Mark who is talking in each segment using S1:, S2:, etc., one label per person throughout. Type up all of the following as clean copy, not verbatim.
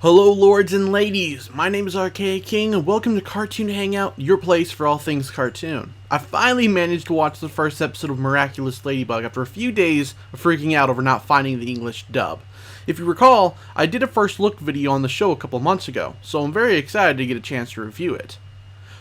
S1: Hello lords and ladies, my name is Archaic King and welcome to Cartoon Hangout, your place for all things cartoon. I finally managed to watch the first episode of Miraculous Ladybug after a few days of freaking out over not finding the English dub. If you recall, I did a first look video on the show a couple months ago, so I'm very excited to get a chance to review it.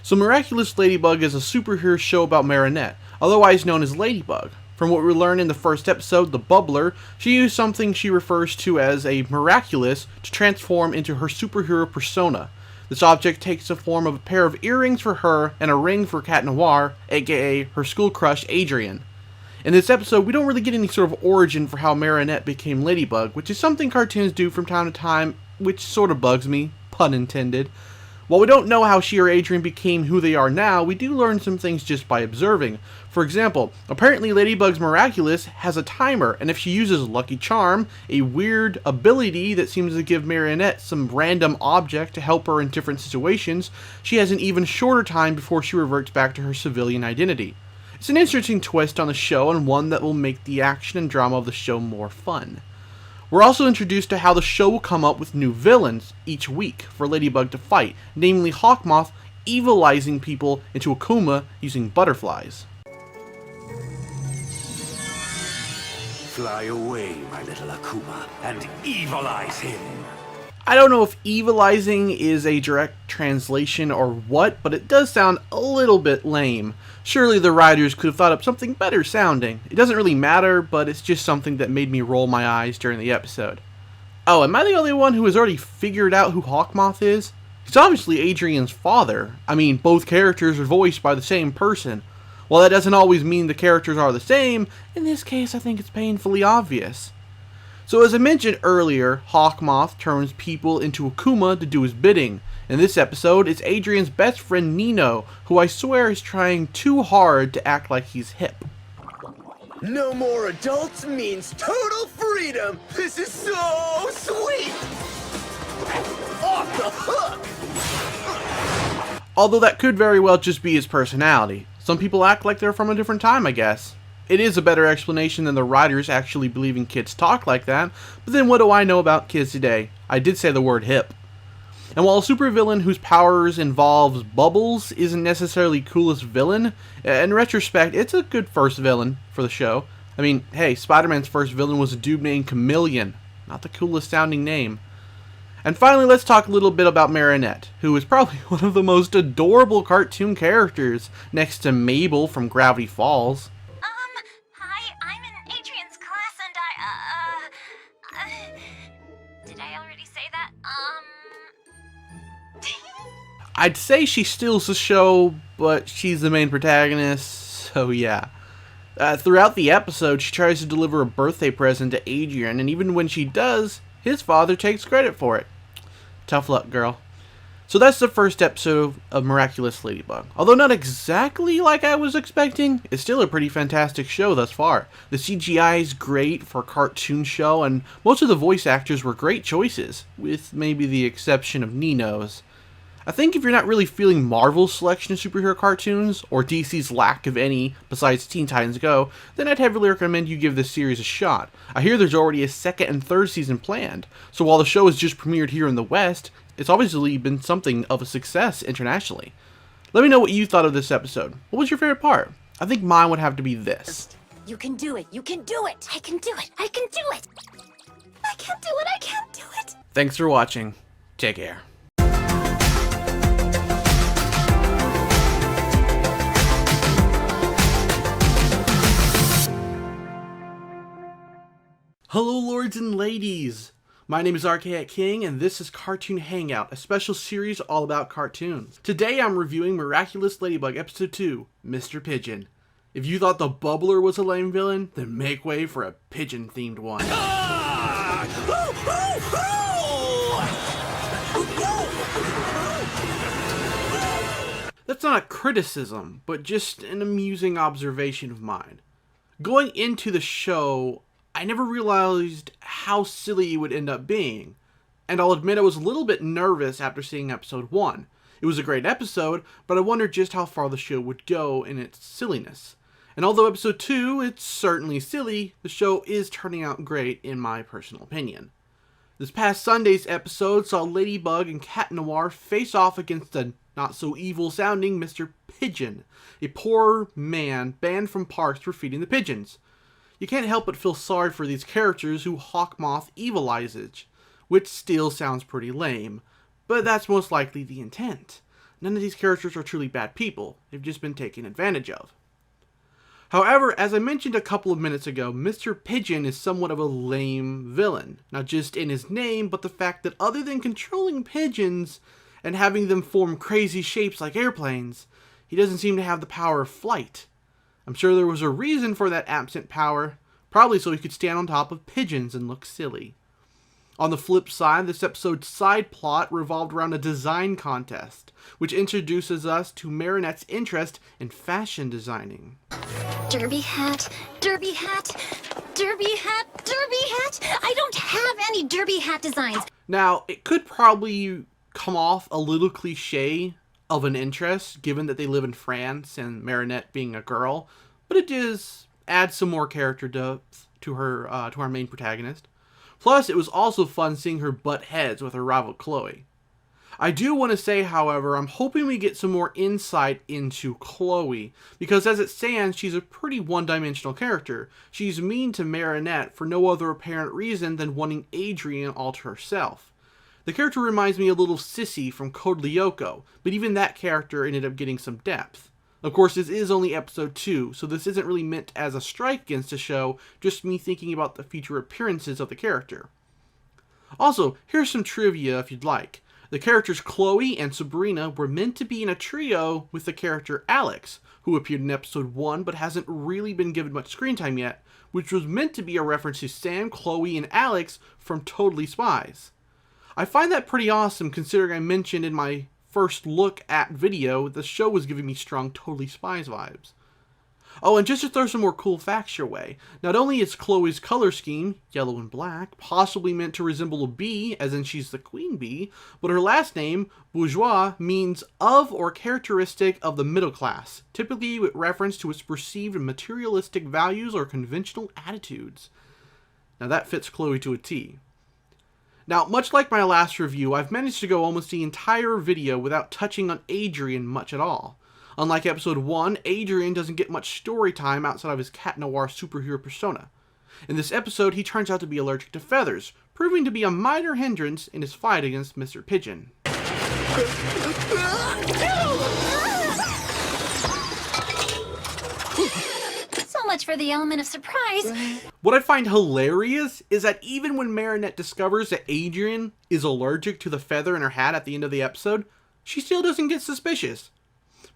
S1: So Miraculous Ladybug is a superhero show about Marinette, otherwise known as Ladybug. From what we learn in the first episode, the Bubbler, she used something she refers to as a Miraculous to transform into her superhero persona. This object takes the form of a pair of earrings for her and a ring for Cat Noir, aka her school crush Adrian. In this episode, we don't really get any sort of origin for how Marinette became Ladybug, which is something cartoons do from time to time, which sort of bugs me, pun intended. While we don't know how she or Adrian became who they are now, we do learn some things just by observing. For example, apparently Ladybug's Miraculous has a timer, and if she uses Lucky Charm, a weird ability that seems to give Marinette some random object to help her in different situations, she has an even shorter time before she reverts back to her civilian identity. It's an interesting twist on the show and one that will make the action and drama of the show more fun. We're also introduced to how the show will come up with new villains each week for Ladybug to fight, namely Hawkmoth evilizing people into a coma using butterflies.
S2: Fly away, my little Akuma, and evilize him.
S1: I don't know if evilizing is a direct translation or what, but it does sound a little bit lame. Surely the writers could have thought up something better sounding. It doesn't really matter, but it's just something that made me roll my eyes during the episode. Oh, am I the only one who has already figured out who Hawkmoth is? He's obviously Adrian's father. I mean, both characters are voiced by the same person. While that doesn't always mean the characters are the same, in this case I think it's painfully obvious. So as I mentioned earlier, Hawkmoth turns people into Akuma to do his bidding. In this episode, it's Adrian's best friend Nino, who I swear is trying too hard to act like he's hip.
S3: No more adults means total freedom! This is so sweet! Off the hook!
S1: Although that could very well just be his personality. Some people act like they're from a different time, I guess. It is a better explanation than the writers actually believing kids talk like that, but then what do I know about kids today? I did say the word hip. And while a supervillain whose powers involves bubbles isn't necessarily coolest villain, in retrospect, it's a good first villain for the show. I mean, hey, Spider-Man's first villain was a dude named Chameleon. Not the coolest sounding name. And finally, let's talk a little bit about Marinette, who is probably one of the most adorable cartoon characters, next to Mabel from Gravity Falls.
S4: Hi, I'm in Adrian's class and did I already say that?
S1: I'd say she steals the show, but she's the main protagonist, so yeah. Throughout the episode, she tries to deliver a birthday present to Adrian, and even when she does, his father takes credit for it. Tough luck, girl. So that's the first episode of Miraculous Ladybug. Although not exactly like I was expecting, it's still a pretty fantastic show thus far. The CGI is great for a cartoon show, and most of the voice actors were great choices, with maybe the exception of Nino's. I think if you're not really feeling Marvel's selection of superhero cartoons, or DC's lack of any besides Teen Titans Go, then I'd heavily recommend you give this series a shot. I hear there's already a second and third season planned, so while the show has just premiered here in the West, it's obviously been something of a success internationally. Let me know what you thought of this episode. What was your favorite part? I think mine would have to be this.
S4: You can do it, you can do it! I can do it, I can do it! I can't do it, I can't do it!
S1: Thanks for watching. Take care. Hello lords and ladies! My name is Archaic King and this is Cartoon Hangout, a special series all about cartoons. Today I'm reviewing Miraculous Ladybug Episode 2, Mr. Pigeon. If you thought the Bubbler was a lame villain, then make way for a pigeon themed one. That's not a criticism, but just an amusing observation of mine. Going into the show, I never realized how silly it would end up being, and I'll admit I was a little bit nervous after seeing episode 1. It was a great episode, but I wondered just how far the show would go in its silliness. And although episode 2, it's certainly silly, the show is turning out great in my personal opinion. This past Sunday's episode saw Ladybug and Cat Noir face off against a not-so-evil sounding Mr. Pigeon, a poor man banned from parks for feeding the pigeons. You can't help but feel sorry for these characters who Hawkmoth evilizes, which still sounds pretty lame, but that's most likely the intent. None of these characters are truly bad people, they've just been taken advantage of. However, as I mentioned a couple of minutes ago, Mr. Pigeon is somewhat of a lame villain. Not just in his name, but the fact that other than controlling pigeons and having them form crazy shapes like airplanes, he doesn't seem to have the power of flight. I'm sure there was a reason for that absent power, probably so he could stand on top of pigeons and look silly. On the flip side, this episode's side plot revolved around a design contest, which introduces us to Marinette's interest in fashion designing.
S4: Derby hat, derby hat, derby hat, derby hat. I don't have any derby hat designs.
S1: Now, it could probably come off a little cliche of an interest, given that they live in France and Marinette being a girl, but it does add some more character depth to her, to our main protagonist. Plus, it was also fun seeing her butt heads with her rival Chloe. I do want to say, however, I'm hoping we get some more insight into Chloe, because as it stands, she's a pretty one-dimensional character. She's mean to Marinette for no other apparent reason than wanting Adrien all to herself. The character reminds me a little of Sissy from Code Lyoko, but even that character ended up getting some depth. Of course, this is only episode 2, so this isn't really meant as a strike against the show, just me thinking about the future appearances of the character. Also, here's some trivia if you'd like. The characters Chloe and Sabrina were meant to be in a trio with the character Alex, who appeared in episode 1 but hasn't really been given much screen time yet, which was meant to be a reference to Sam, Chloe, and Alex from Totally Spies. I find that pretty awesome considering I mentioned in my first look at video, the show was giving me strong Totally Spies vibes. Oh, and just to throw some more cool facts your way, not only is Chloe's color scheme, yellow and black, possibly meant to resemble a bee, as in she's the queen bee, but her last name, bourgeois, means of or characteristic of the middle class, typically with reference to its perceived materialistic values or conventional attitudes. Now that fits Chloe to a T. Now, much like my last review, I've managed to go almost the entire video without touching on Adrien much at all. Unlike episode 1, Adrien doesn't get much story time outside of his Cat Noir superhero persona. In this episode, he turns out to be allergic to feathers, proving to be a minor hindrance in his fight against Mr. Pigeon.
S4: So much for the element of surprise.
S1: What I find hilarious is that even when Marinette discovers that Adrien is allergic to the feather in her hat at the end of the episode, she still doesn't get suspicious.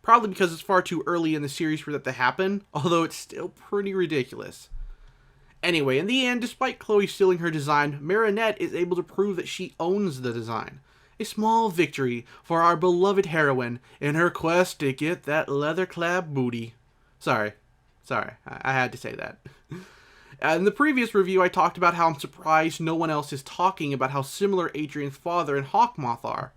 S1: Probably because it's far too early in the series for that to happen, although it's still pretty ridiculous. Anyway, in the end, despite Chloe stealing her design, Marinette is able to prove that she owns the design. A small victory for our beloved heroine in her quest to get that leather-clad booty. Sorry, I had to say that. In the previous review, I talked about how I'm surprised no one else is talking about how similar Adrien's father and Hawkmoth are.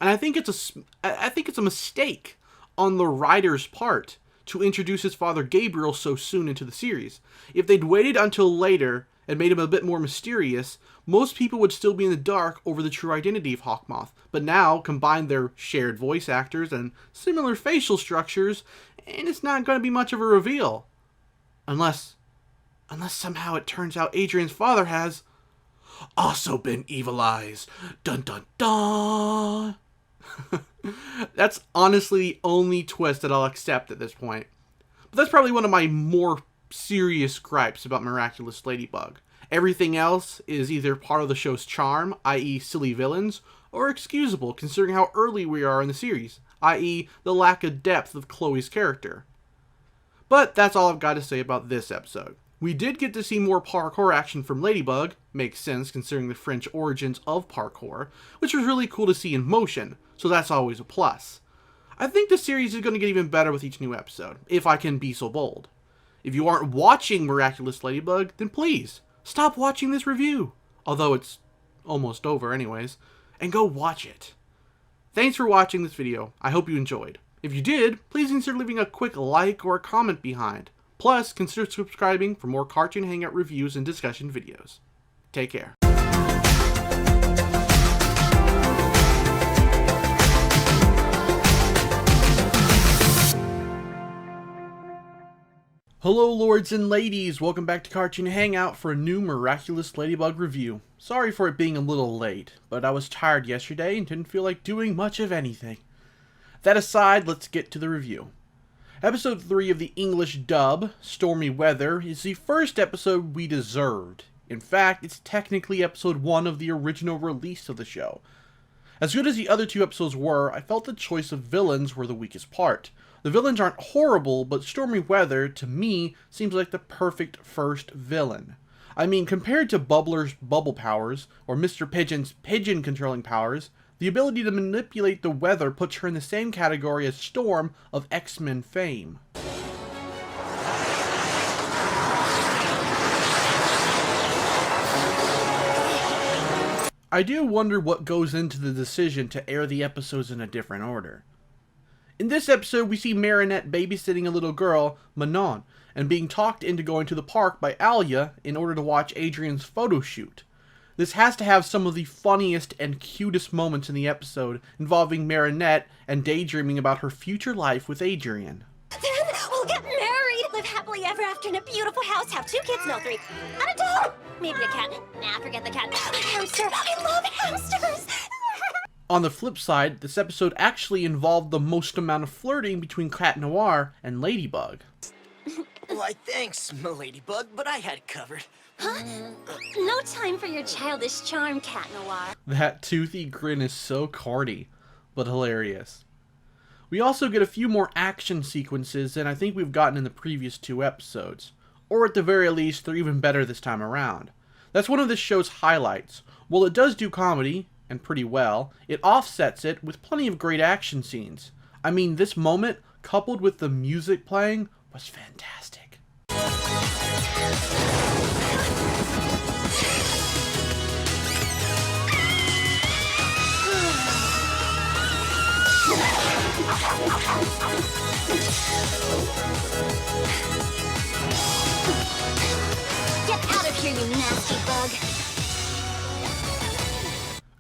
S1: And I think it's a mistake on the writer's part to introduce his father Gabriel so soon into the series. If they'd waited until later and made him a bit more mysterious, most people would still be in the dark over the true identity of Hawkmoth. But now, combine their shared voice actors and similar facial structures, and it's not going to be much of a reveal. Unless somehow it turns out Adrien's father has also been evilized. Dun dun dun! That's honestly the only twist that I'll accept at this point. But that's probably one of my more serious gripes about Miraculous Ladybug. Everything else is either part of the show's charm, i.e. silly villains, or excusable considering how early we are in the series, i.e. the lack of depth of Chloe's character. But that's all I've got to say about this episode. We did get to see more parkour action from Ladybug, makes sense considering the French origins of parkour, which was really cool to see in motion, so that's always a plus. I think the series is going to get even better with each new episode, if I can be so bold. If you aren't watching Miraculous Ladybug, then please, stop watching this review, although it's almost over anyways, and go watch it. Thanks for watching this video, I hope you enjoyed. If you did, please consider leaving a quick like or a comment behind. Plus, consider subscribing for more Cartoon Hangout reviews and discussion videos. Take care. Hello lords and ladies, welcome back to Cartoon Hangout for a new Miraculous Ladybug review. Sorry for it being a little late, but I was tired yesterday and didn't feel like doing much of anything. That aside, let's get to the review. Episode 3 of the English dub, Stormy Weather, is the first episode we deserved. In fact, it's technically episode 1 of the original release of the show. As good as the other two episodes were, I felt the choice of villains were the weakest part. The villains aren't horrible, but Stormy Weather, to me, seems like the perfect first villain. I mean, compared to Bubbler's bubble powers, or Mr. Pigeon's pigeon controlling powers, the ability to manipulate the weather puts her in the same category as Storm of X-Men fame. I do wonder what goes into the decision to air the episodes in a different order. In this episode, we see Marinette babysitting a little girl, Manon, and being talked into going to the park by Alia in order to watch Adrian's photo shoot. This has to have some of the funniest and cutest moments in the episode, involving Marinette and daydreaming about her future life with Adrian.
S5: Then we'll get married, live happily ever after in a beautiful house, have 2 kids, no 3, and a dog, maybe a cat. Nah, forget the cat. A hamster. I love hamsters.
S1: On the flip side, this episode actually involved the most amount of flirting between Cat Noir and Ladybug.
S3: Why, thanks, my ladybug, but I had it covered.
S5: Huh? No time for your childish charm, Cat Noir.
S1: That toothy grin is so corny, but hilarious. We also get a few more action sequences than I think we've gotten in the previous 2 episodes. Or at the very least, they're even better this time around. That's one of this show's highlights. While it does do comedy, and pretty well, it offsets it with plenty of great action scenes. I mean, this moment, coupled with the music playing, was fantastic.
S5: Get out of here, you nasty bug.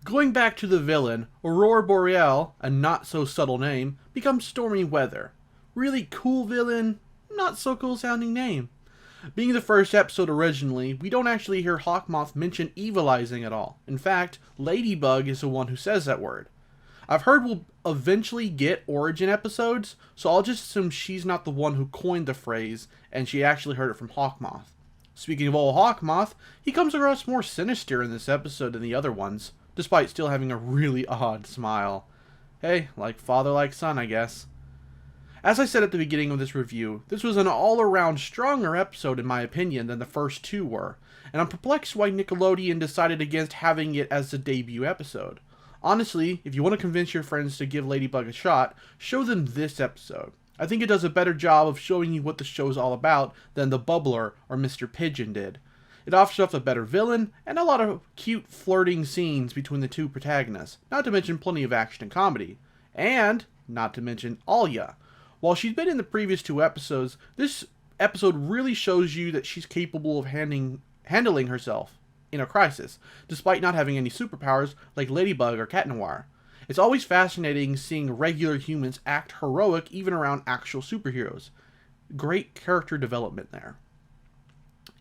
S1: Going back to the villain, Aurora Boreal, a not-so-subtle name, becomes Stormy Weather. Really cool villain, not so cool sounding name. Being the first episode originally, we don't actually hear Hawkmoth mention evilizing at all. In fact, Ladybug is the one who says that word. I've heard we'll eventually get origin episodes, so I'll just assume she's not the one who coined the phrase, and she actually heard it from Hawkmoth. Speaking of old Hawkmoth, he comes across more sinister in this episode than the other ones, despite still having a really odd smile. Hey, like father like son, I guess. As I said at the beginning of this review, this was an all-around stronger episode in my opinion than the first 2 were, and I'm perplexed why Nickelodeon decided against having it as the debut episode. Honestly, if you want to convince your friends to give Ladybug a shot, show them this episode. I think it does a better job of showing you what the show's all about than the Bubbler or Mr. Pigeon did. It offers up a better villain, and a lot of cute flirting scenes between the 2 protagonists, not to mention plenty of action and comedy. And, not to mention Alia. While she's been in the previous 2 episodes, this episode really shows you that she's capable of handling herself in a crisis, despite not having any superpowers like Ladybug or Cat Noir. It's always fascinating seeing regular humans act heroic even around actual superheroes. Great character development there.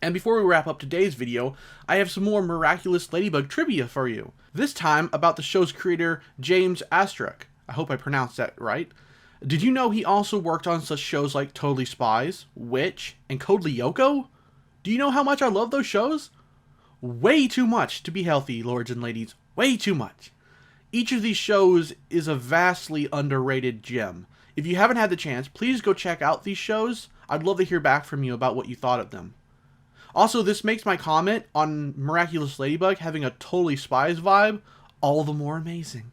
S1: And before we wrap up today's video, I have some more Miraculous Ladybug trivia for you. This time about the show's creator, James Astruc. I hope I pronounced that right. Did you know he also worked on such shows like Totally Spies, Witch, and Code Lyoko? Do you know how much I love those shows? Way too much to be healthy, lords and ladies. Way too much. Each of these shows is a vastly underrated gem. If you haven't had the chance, please go check out these shows. I'd love to hear back from you about what you thought of them. Also, this makes my comment on Miraculous Ladybug having a Totally Spies vibe all the more amazing.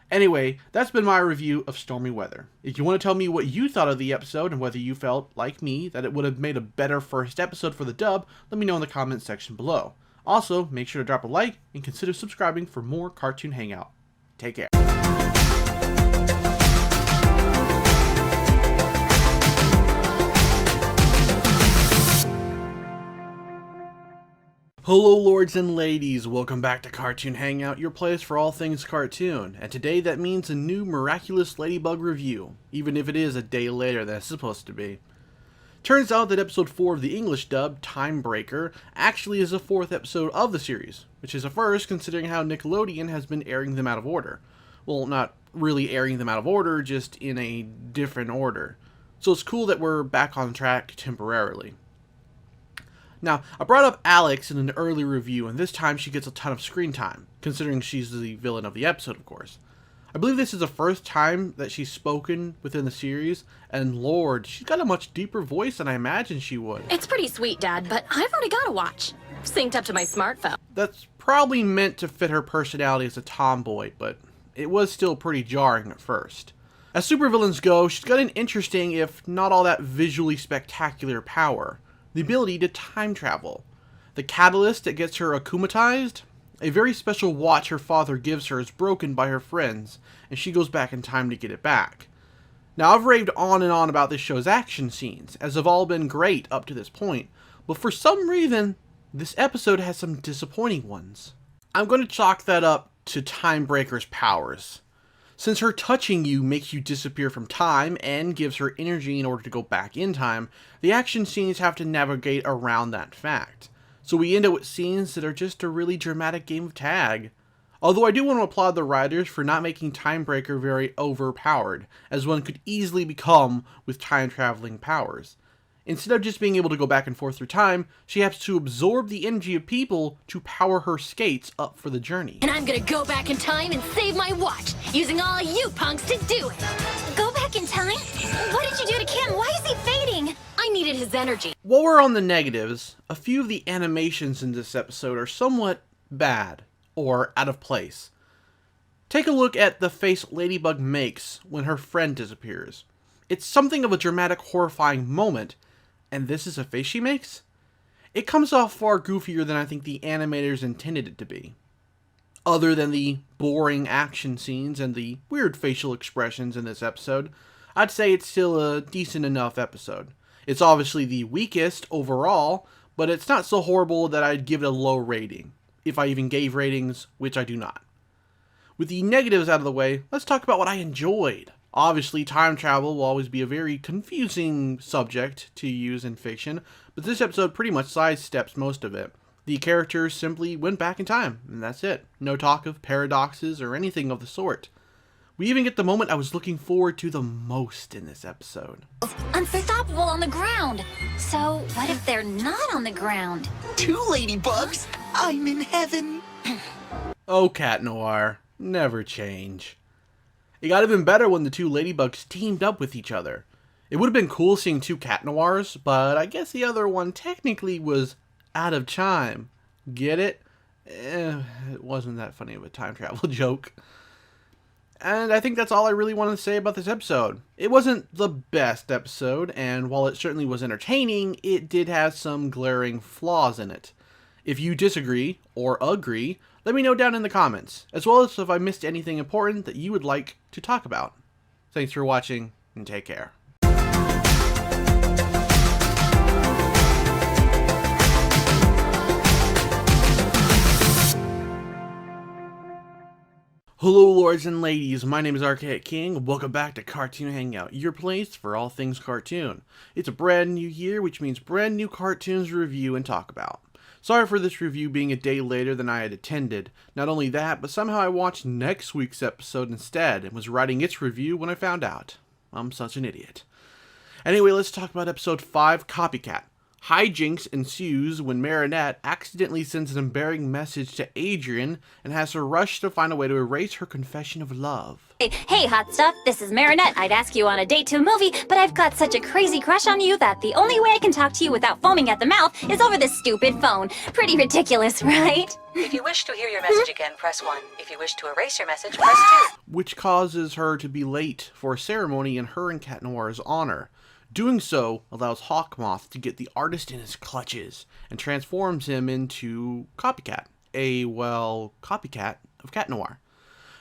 S1: Anyway, that's been my review of Stormy Weather. If you want to tell me what you thought of the episode and whether you felt, like me, that it would have made a better first episode for the dub, let me know in the comments section below. Also, make sure to drop a like and consider subscribing for more Cartoon Hangout. Take care. Hello lords and ladies, welcome back to Cartoon Hangout, your place for all things cartoon, and today that means a new Miraculous Ladybug review, even if it is a day later than it's supposed to be. Turns out that episode 4 of the English dub, Timebreaker, actually is the 4th episode of the series, which is a first considering how Nickelodeon has been airing them out of order. Well, not really airing them out of order, just in a different order. So it's cool that we're back on track temporarily. Now, I brought up Alex in an early review, and this time she gets a ton of screen time, considering she's the villain of the episode, of course. I believe this is the first time that she's spoken within the series, and Lord, she's got a much deeper voice than I imagined she would.
S6: It's pretty sweet, Dad, but I've already got a watch. Synced up to my smartphone.
S1: That's probably meant to fit her personality as a tomboy, but it was still pretty jarring at first. As supervillains go, she's got an interesting, if not all that visually spectacular power. The ability to time travel. The catalyst that gets her akumatized? A very special watch her father gives her is broken by her friends, and she goes back in time to get it back. Now, I've raved on and on about this show's action scenes, as they've all been great up to this point, but for some reason, this episode has some disappointing ones. I'm going to chalk that up to Timebreaker's powers. Since her touching you makes you disappear from time and gives her energy in order to go back in time, the action scenes have to navigate around that fact. So we end up with scenes that are just a really dramatic game of tag. Although I do want to applaud the writers for not making Timebreaker very overpowered, as one could easily become with time-traveling powers. Instead of just being able to go back and forth through time, she has to absorb the energy of people to power her skates up for the journey.
S6: And I'm gonna go back in time and save my watch, using all you punks to do it.
S5: Go back in time? What did you do to Kim? Why is he fading?
S6: I needed his energy.
S1: While we're on the negatives, a few of the animations in this episode are somewhat bad, or out of place. Take a look at the face Ladybug makes when her friend disappears. It's something of a dramatic, horrifying moment, and this is a face she makes? It comes off far goofier than I think the animators intended it to be. Other than the boring action scenes and the weird facial expressions in this episode, I'd say it's still a decent enough episode. It's obviously the weakest overall, but it's not so horrible that I'd give it a low rating, if I even gave ratings, which I do not. With the negatives out of the way, let's talk about what I enjoyed. Obviously, time travel will always be a very confusing subject to use in fiction, but this episode pretty much sidesteps most of it. The characters simply went back in time, and that's it. No talk of paradoxes or anything of the sort. We even get the moment I was looking forward to the most in this episode.
S4: Unstoppable on the ground. So, what if they're not on the ground?
S3: 2 ladybugs? I'm in heaven.
S1: Oh, Cat Noir, never change. It got even better when the 2 ladybugs teamed up with each other. It would have been cool seeing 2 Cat Noirs, but I guess the other one technically was out of time. Get it? It wasn't that funny of a time travel joke. And I think that's all I really wanted to say about this episode. It wasn't the best episode, and while it certainly was entertaining, it did have some glaring flaws in it. If you disagree, or agree, let me know down in the comments, as well as if I missed anything important that you would like to talk about. Thanks for watching, and take care. Hello lords and ladies, my name is Archaic King, welcome back to Cartoon Hangout, your place for all things cartoon. It's a brand new year, which means brand new cartoons to review and talk about. Sorry for this review being a day later than I had intended. Not only that, but somehow I watched next week's episode instead, and was writing its review when I found out. I'm such an idiot. Anyway, let's talk about episode 5, Copycat. Hijinks ensues when Marinette accidentally sends an embarrassing message to Adrian and has to rush to find a way to erase her confession of love.
S5: Hey, hot stuff, this is Marinette. I'd ask you on a date to a movie, but I've got such a crazy crush on you that the only way I can talk to you without foaming at the mouth is over this stupid phone. Pretty ridiculous, right?
S7: If you wish to hear your message again, press 1. If you wish to erase your message, press 2.
S1: Which causes her to be late for a ceremony in her and Cat Noir's honor. Doing so allows Hawkmoth to get the artist in his clutches and transforms him into Copycat, copycat of Cat Noir.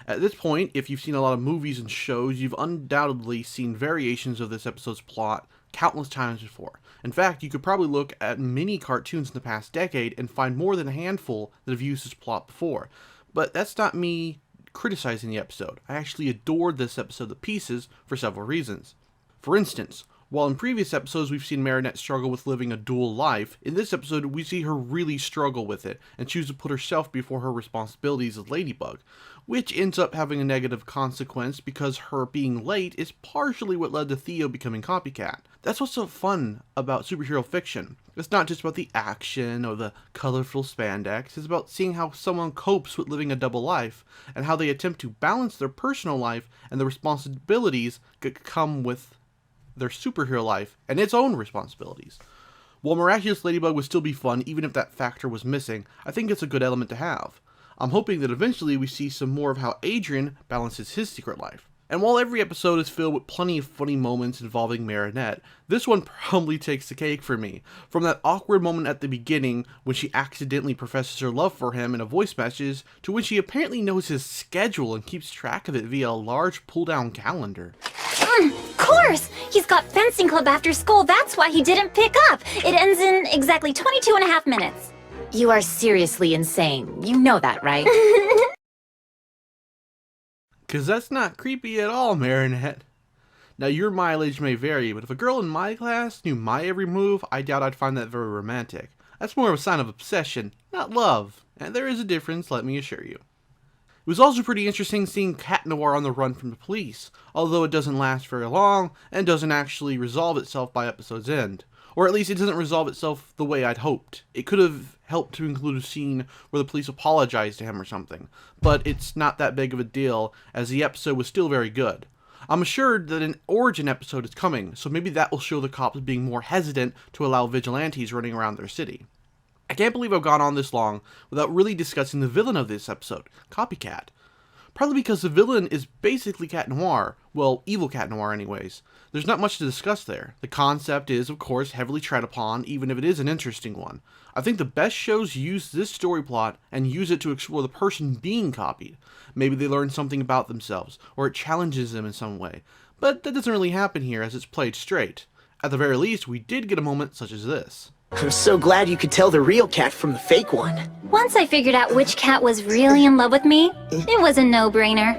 S1: At this point, if you've seen a lot of movies and shows, you've undoubtedly seen variations of this episode's plot countless times before. In fact, you could probably look at many cartoons in the past decade and find more than a handful that have used this plot before. But that's not me criticizing the episode. I actually adored this episode to pieces for several reasons. For instance, While in previous episodes we've seen Marinette struggle with living a dual life, in this episode we see her really struggle with it and choose to put herself before her responsibilities as Ladybug, which ends up having a negative consequence because her being late is partially what led to Theo becoming Copycat. That's what's so fun about superhero fiction. It's not just about the action or the colorful spandex, it's about seeing how someone copes with living a double life and how they attempt to balance their personal life and the responsibilities that come with their superhero life and its own responsibilities. While Miraculous Ladybug would still be fun even if that factor was missing, I think it's a good element to have. I'm hoping that eventually we see some more of how Adrien balances his secret life. And while every episode is filled with plenty of funny moments involving Marinette, this one probably takes the cake for me. From that awkward moment at the beginning when she accidentally professes her love for him in a voice message, to when she apparently knows his schedule and keeps track of it via a large pull-down calendar.
S5: Of course! He's got fencing club after school, that's why he didn't pick up. It ends in exactly 22 and a half minutes.
S8: You are seriously insane. You know that, right?
S1: Cause that's not creepy at all, Marinette. Now your mileage may vary, but if a girl in my class knew my every move, I doubt I'd find that very romantic. That's more of a sign of obsession, not love. And there is a difference, let me assure you. It was also pretty interesting seeing Cat Noir on the run from the police, although it doesn't last very long, and doesn't actually resolve itself by episode's end. Or at least it doesn't resolve itself the way I'd hoped. It could have helped to include a scene where the police apologize to him or something, but it's not that big of a deal, as the episode was still very good. I'm assured that an origin episode is coming, so maybe that will show the cops being more hesitant to allow vigilantes running around their city. I can't believe I've gone on this long without really discussing the villain of this episode, Copycat. Partly because the villain is basically Cat Noir, well, evil Cat Noir anyways. There's not much to discuss there. The concept is, of course, heavily tread upon, even if it is an interesting one. I think the best shows use this story plot and use it to explore the person being copied. Maybe they learn something about themselves, or it challenges them in some way. But that doesn't really happen here as it's played straight. At the very least, we did get a moment such as this.
S3: I'm so glad you could tell the real cat from the fake one.
S5: Once I figured out which cat was really in love with me, it was a no-brainer.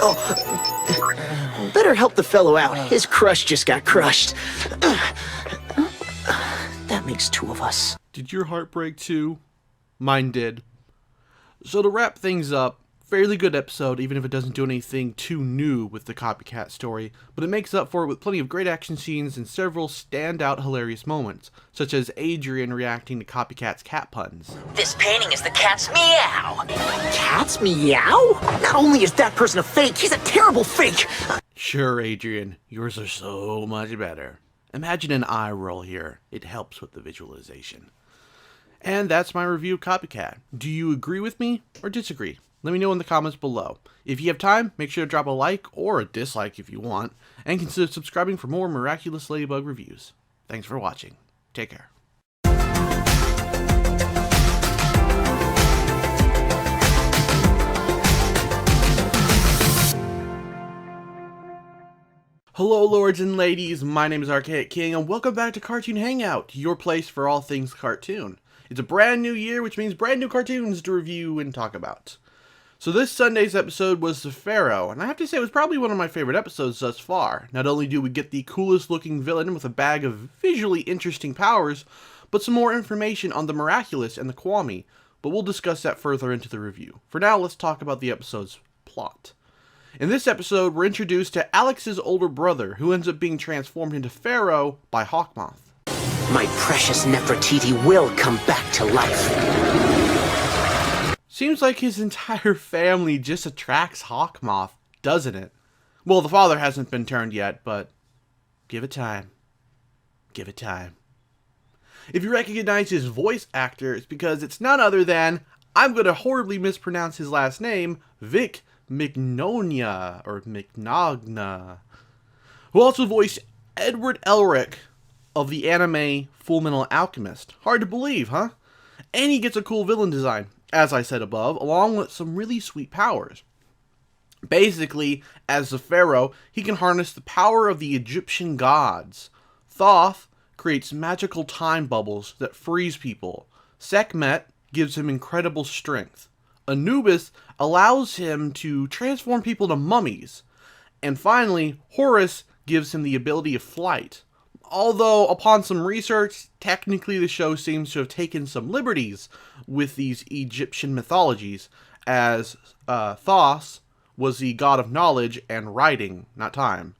S3: Oh, better help the fellow out. His crush just got crushed. That makes two of us.
S1: Did your heart break too? Mine did. So to wrap things up, fairly good episode, even if it doesn't do anything too new with the Copycat story, but it makes up for it with plenty of great action scenes and several standout hilarious moments, such as Adrien reacting to Copycat's cat puns.
S3: This painting is the cat's meow. Cat's meow? Not only is that person a fake, he's a terrible fake.
S1: Sure, Adrien, yours are so much better. Imagine an eye roll here. It helps with the visualization. And that's my review of Copycat. Do you agree with me or disagree? Let me know in the comments below. If you have time, make sure to drop a like or a dislike if you want, and consider subscribing for more Miraculous Ladybug reviews. Thanks for watching. Take care. Hello lords and ladies, my name is Archaic King, and welcome back to Cartoon Hangout, your place for all things cartoon. It's a brand new year, which means brand new cartoons to review and talk about. So this Sunday's episode was the Pharaoh, and I have to say it was probably one of my favorite episodes thus far. Not only do we get the coolest looking villain with a bag of visually interesting powers, but some more information on the Miraculous and the Kwami, but we'll discuss that further into the review. For now, let's talk about the episode's plot. In this episode, we're introduced to Alex's older brother, who ends up being transformed into Pharaoh by Hawkmoth.
S3: My precious Nefertiti will come back to life.
S1: Seems like his entire family just attracts Hawkmoth, doesn't it? Well, the father hasn't been turned yet, but give it time. Give it time. If you recognize his voice actor, it's because it's none other than, I'm going to horribly mispronounce his last name, Vic Mignogna, or Mignogna, who also voiced Edward Elric of the anime Fullmetal Alchemist. Hard to believe, huh? And he gets a cool villain design, as I said above, along with some really sweet powers. Basically, as the Pharaoh, he can harness the power of the Egyptian gods. Thoth creates magical time bubbles that freeze people. Sekhmet gives him incredible strength. Anubis allows him to transform people to mummies. And finally, Horus gives him the ability of flight. Although, upon some research, technically the show seems to have taken some liberties with these Egyptian mythologies, as Thoth was the god of knowledge and writing, not time.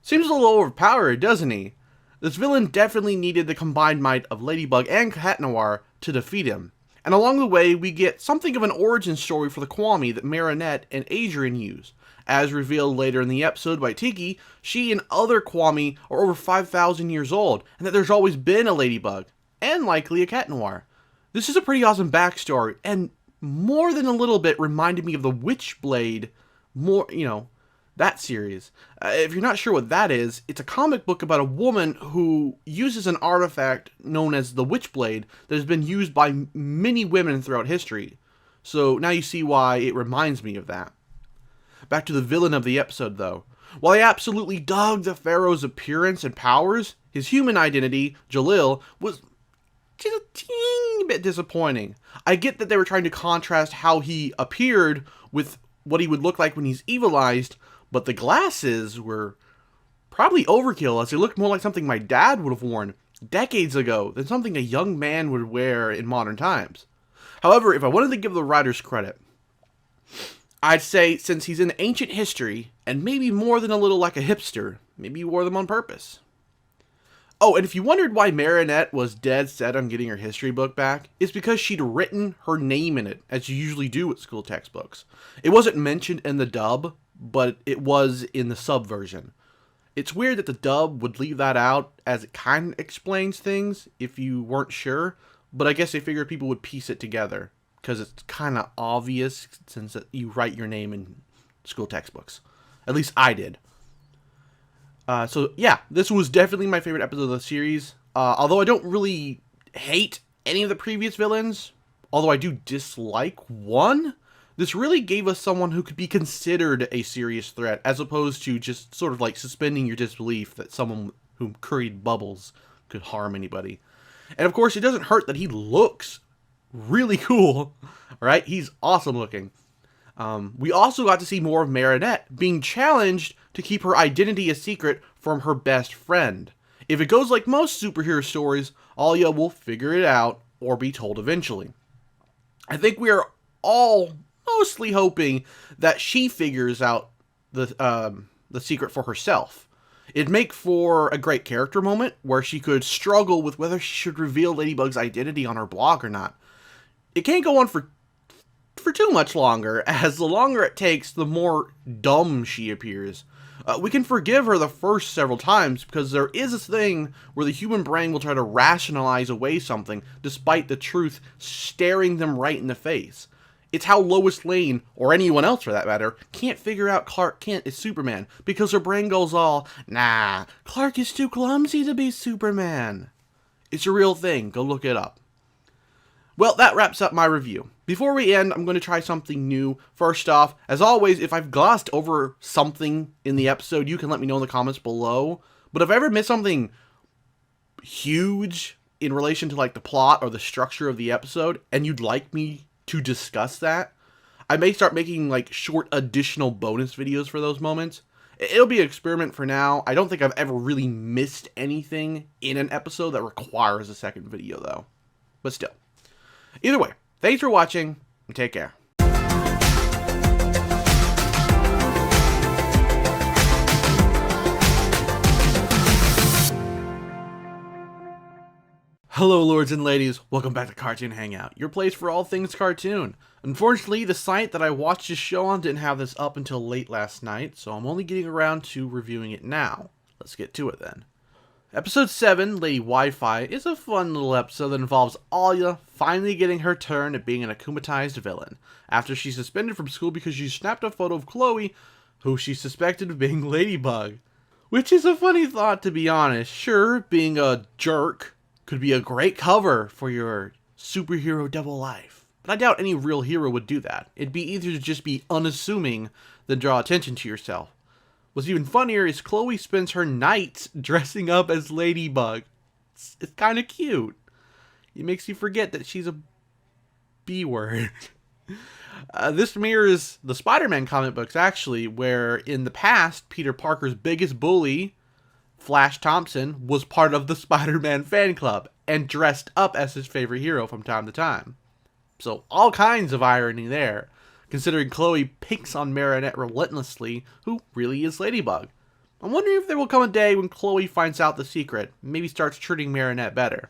S1: Seems a little overpowered, doesn't he? This villain definitely needed the combined might of Ladybug and Cat Noir to defeat him. And along the way, we get something of an origin story for the Kwami that Marinette and Adrian use. As revealed later in the episode by Tiki, she and other Kwami are over 5,000 years old, and that there's always been a Ladybug, and likely a Cat Noir. This is a pretty awesome backstory, and more than a little bit reminded me of the Witchblade, that series. If you're not sure what that is, it's a comic book about a woman who uses an artifact known as the Witchblade that has been used by many women throughout history. So now you see why it reminds me of that. Back to the villain of the episode, though. While I absolutely dug the Pharaoh's appearance and powers, his human identity, Jalil, was just a teeny bit disappointing. I get that they were trying to contrast how he appeared with what he would look like when he's evilized, but the glasses were probably overkill, as they looked more like something my dad would have worn decades ago than something a young man would wear in modern times. However, if I wanted to give the writers credit, I'd say since he's in ancient history, and maybe more than a little like a hipster, maybe he wore them on purpose. Oh, and if you wondered why Marinette was dead set on getting her history book back, it's because she'd written her name in it, as you usually do with school textbooks. It wasn't mentioned in the dub, but it was in the sub version. It's weird that the dub would leave that out, as it kind of explains things if you weren't sure, but I guess they figured people would piece it together, because it's kind of obvious since you write your name in school textbooks. At least I did. So yeah, this was definitely my favorite episode of the series. Although I don't really hate any of the previous villains, although I do dislike one, this really gave us someone who could be considered a serious threat, as opposed to just sort of like suspending your disbelief that someone who curried bubbles could harm anybody. And of course, it doesn't hurt that he looks really cool, right? He's awesome looking. We also got to see more of Marinette being challenged to keep her identity a secret from her best friend. If it goes like most superhero stories, Alia will figure it out or be told eventually. I think we are all mostly hoping that she figures out the secret for herself. It'd make for a great character moment where she could struggle with whether she should reveal Ladybug's identity on her blog or not. It can't go on for too much longer, as the longer it takes, the more dumb she appears. We can forgive her the first several times, because there is this thing where the human brain will try to rationalize away something, despite the truth staring them right in the face. It's how Lois Lane, or anyone else for that matter, can't figure out Clark Kent is Superman, because her brain goes all, nah, Clark is too clumsy to be Superman. It's a real thing, go look it up. Well, that wraps up my review. Before we end, I'm going to try something new. First off, as always, if I've glossed over something in the episode, you can let me know in the comments below. But if I ever miss something huge in relation to like the plot or the structure of the episode, and you'd like me to discuss that, I may start making like short additional bonus videos for those moments. It'll be an experiment for now. I don't think I've ever really missed anything in an episode that requires a second video though. But still. Either way, thanks for watching, and take care. Hello lords and ladies, welcome back to Cartoon Hangout, your place for all things cartoon. Unfortunately, the site that I watched this show on didn't have this up until late last night, so I'm only getting around to reviewing it now. Let's get to it then. Episode 7, Lady Wi-Fi, is a fun little episode that involves Alia finally getting her turn at being an akumatized villain, after she's suspended from school because she snapped a photo of Chloe, who she suspected of being Ladybug. Which is a funny thought, to be honest. Sure, being a jerk could be a great cover for your superhero double life, but I doubt any real hero would do that. It'd be easier to just be unassuming than draw attention to yourself. What's even funnier is Chloe spends her nights dressing up as Ladybug. It's kind of cute. It makes you forget that she's a B-word. This mirrors the Spider-Man comic books, actually, where in the past, Peter Parker's biggest bully, Flash Thompson, was part of the Spider-Man fan club and dressed up as his favorite hero from time to time. So all kinds of irony there, considering Chloe picks on Marinette relentlessly, who really is Ladybug. I'm wondering if there will come a day when Chloe finds out the secret, and maybe starts treating Marinette better.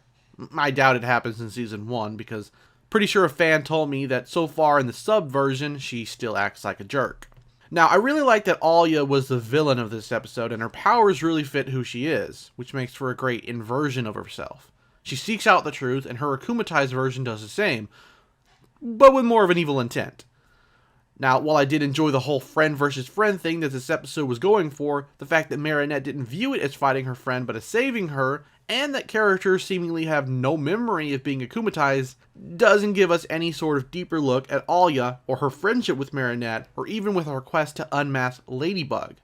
S1: I doubt it happens in Season 1, because pretty sure a fan told me that so far in the sub version, she still acts like a jerk. Now, I really like that Alia was the villain of this episode, and her powers really fit who she is, which makes for a great inversion of herself. She seeks out the truth, and her akumatized version does the same, but with more of an evil intent. Now, while I did enjoy the whole friend versus friend thing that this episode was going for, the fact that Marinette didn't view it as fighting her friend but as saving her, and that characters seemingly have no memory of being akumatized, doesn't give us any sort of deeper look at Alia, or her friendship with Marinette, or even with her quest to unmask Ladybug.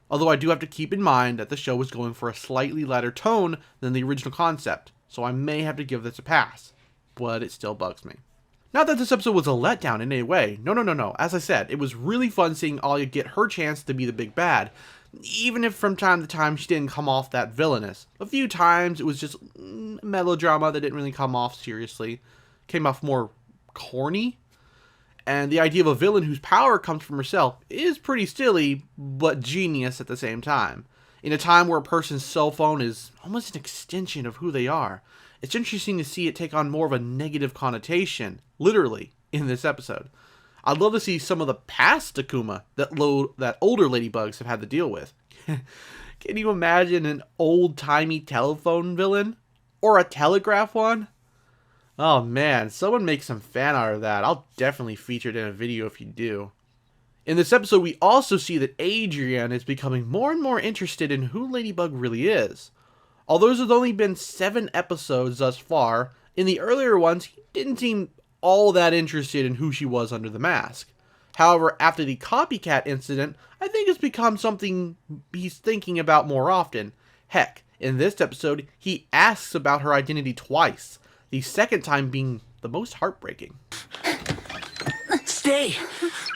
S1: Although I do have to keep in mind that the show was going for a slightly lighter tone than the original concept, so I may have to give this a pass, but it still bugs me. Not that this episode was a letdown in any way. No. As I said, it was really fun seeing Alia get her chance to be the big bad, even if from time to time she didn't come off that villainous. A few times it was just melodrama that didn't really come off seriously. Came off more corny. And the idea of a villain whose power comes from herself is pretty silly, but genius at the same time. In a time where a person's cell phone is almost an extension of who they are, it's interesting to see it take on more of a negative connotation, literally, in this episode. I'd love to see some of the past Akuma that older Ladybugs have had to deal with. Can you imagine an old-timey telephone villain? Or a telegraph one? Oh man, someone make some fan art of that. I'll definitely feature it in a video if you do. In this episode, we also see that Adrian is becoming more and more interested in who Ladybug really is. Although there's only been 7 episodes thus far, in the earlier ones, he didn't seem all that interested in who she was under the mask. However, after the Copycat incident, I think it's become something he's thinking about more often. Heck, in this episode, he asks about her identity twice, the second time being the most heartbreaking.
S3: Stay!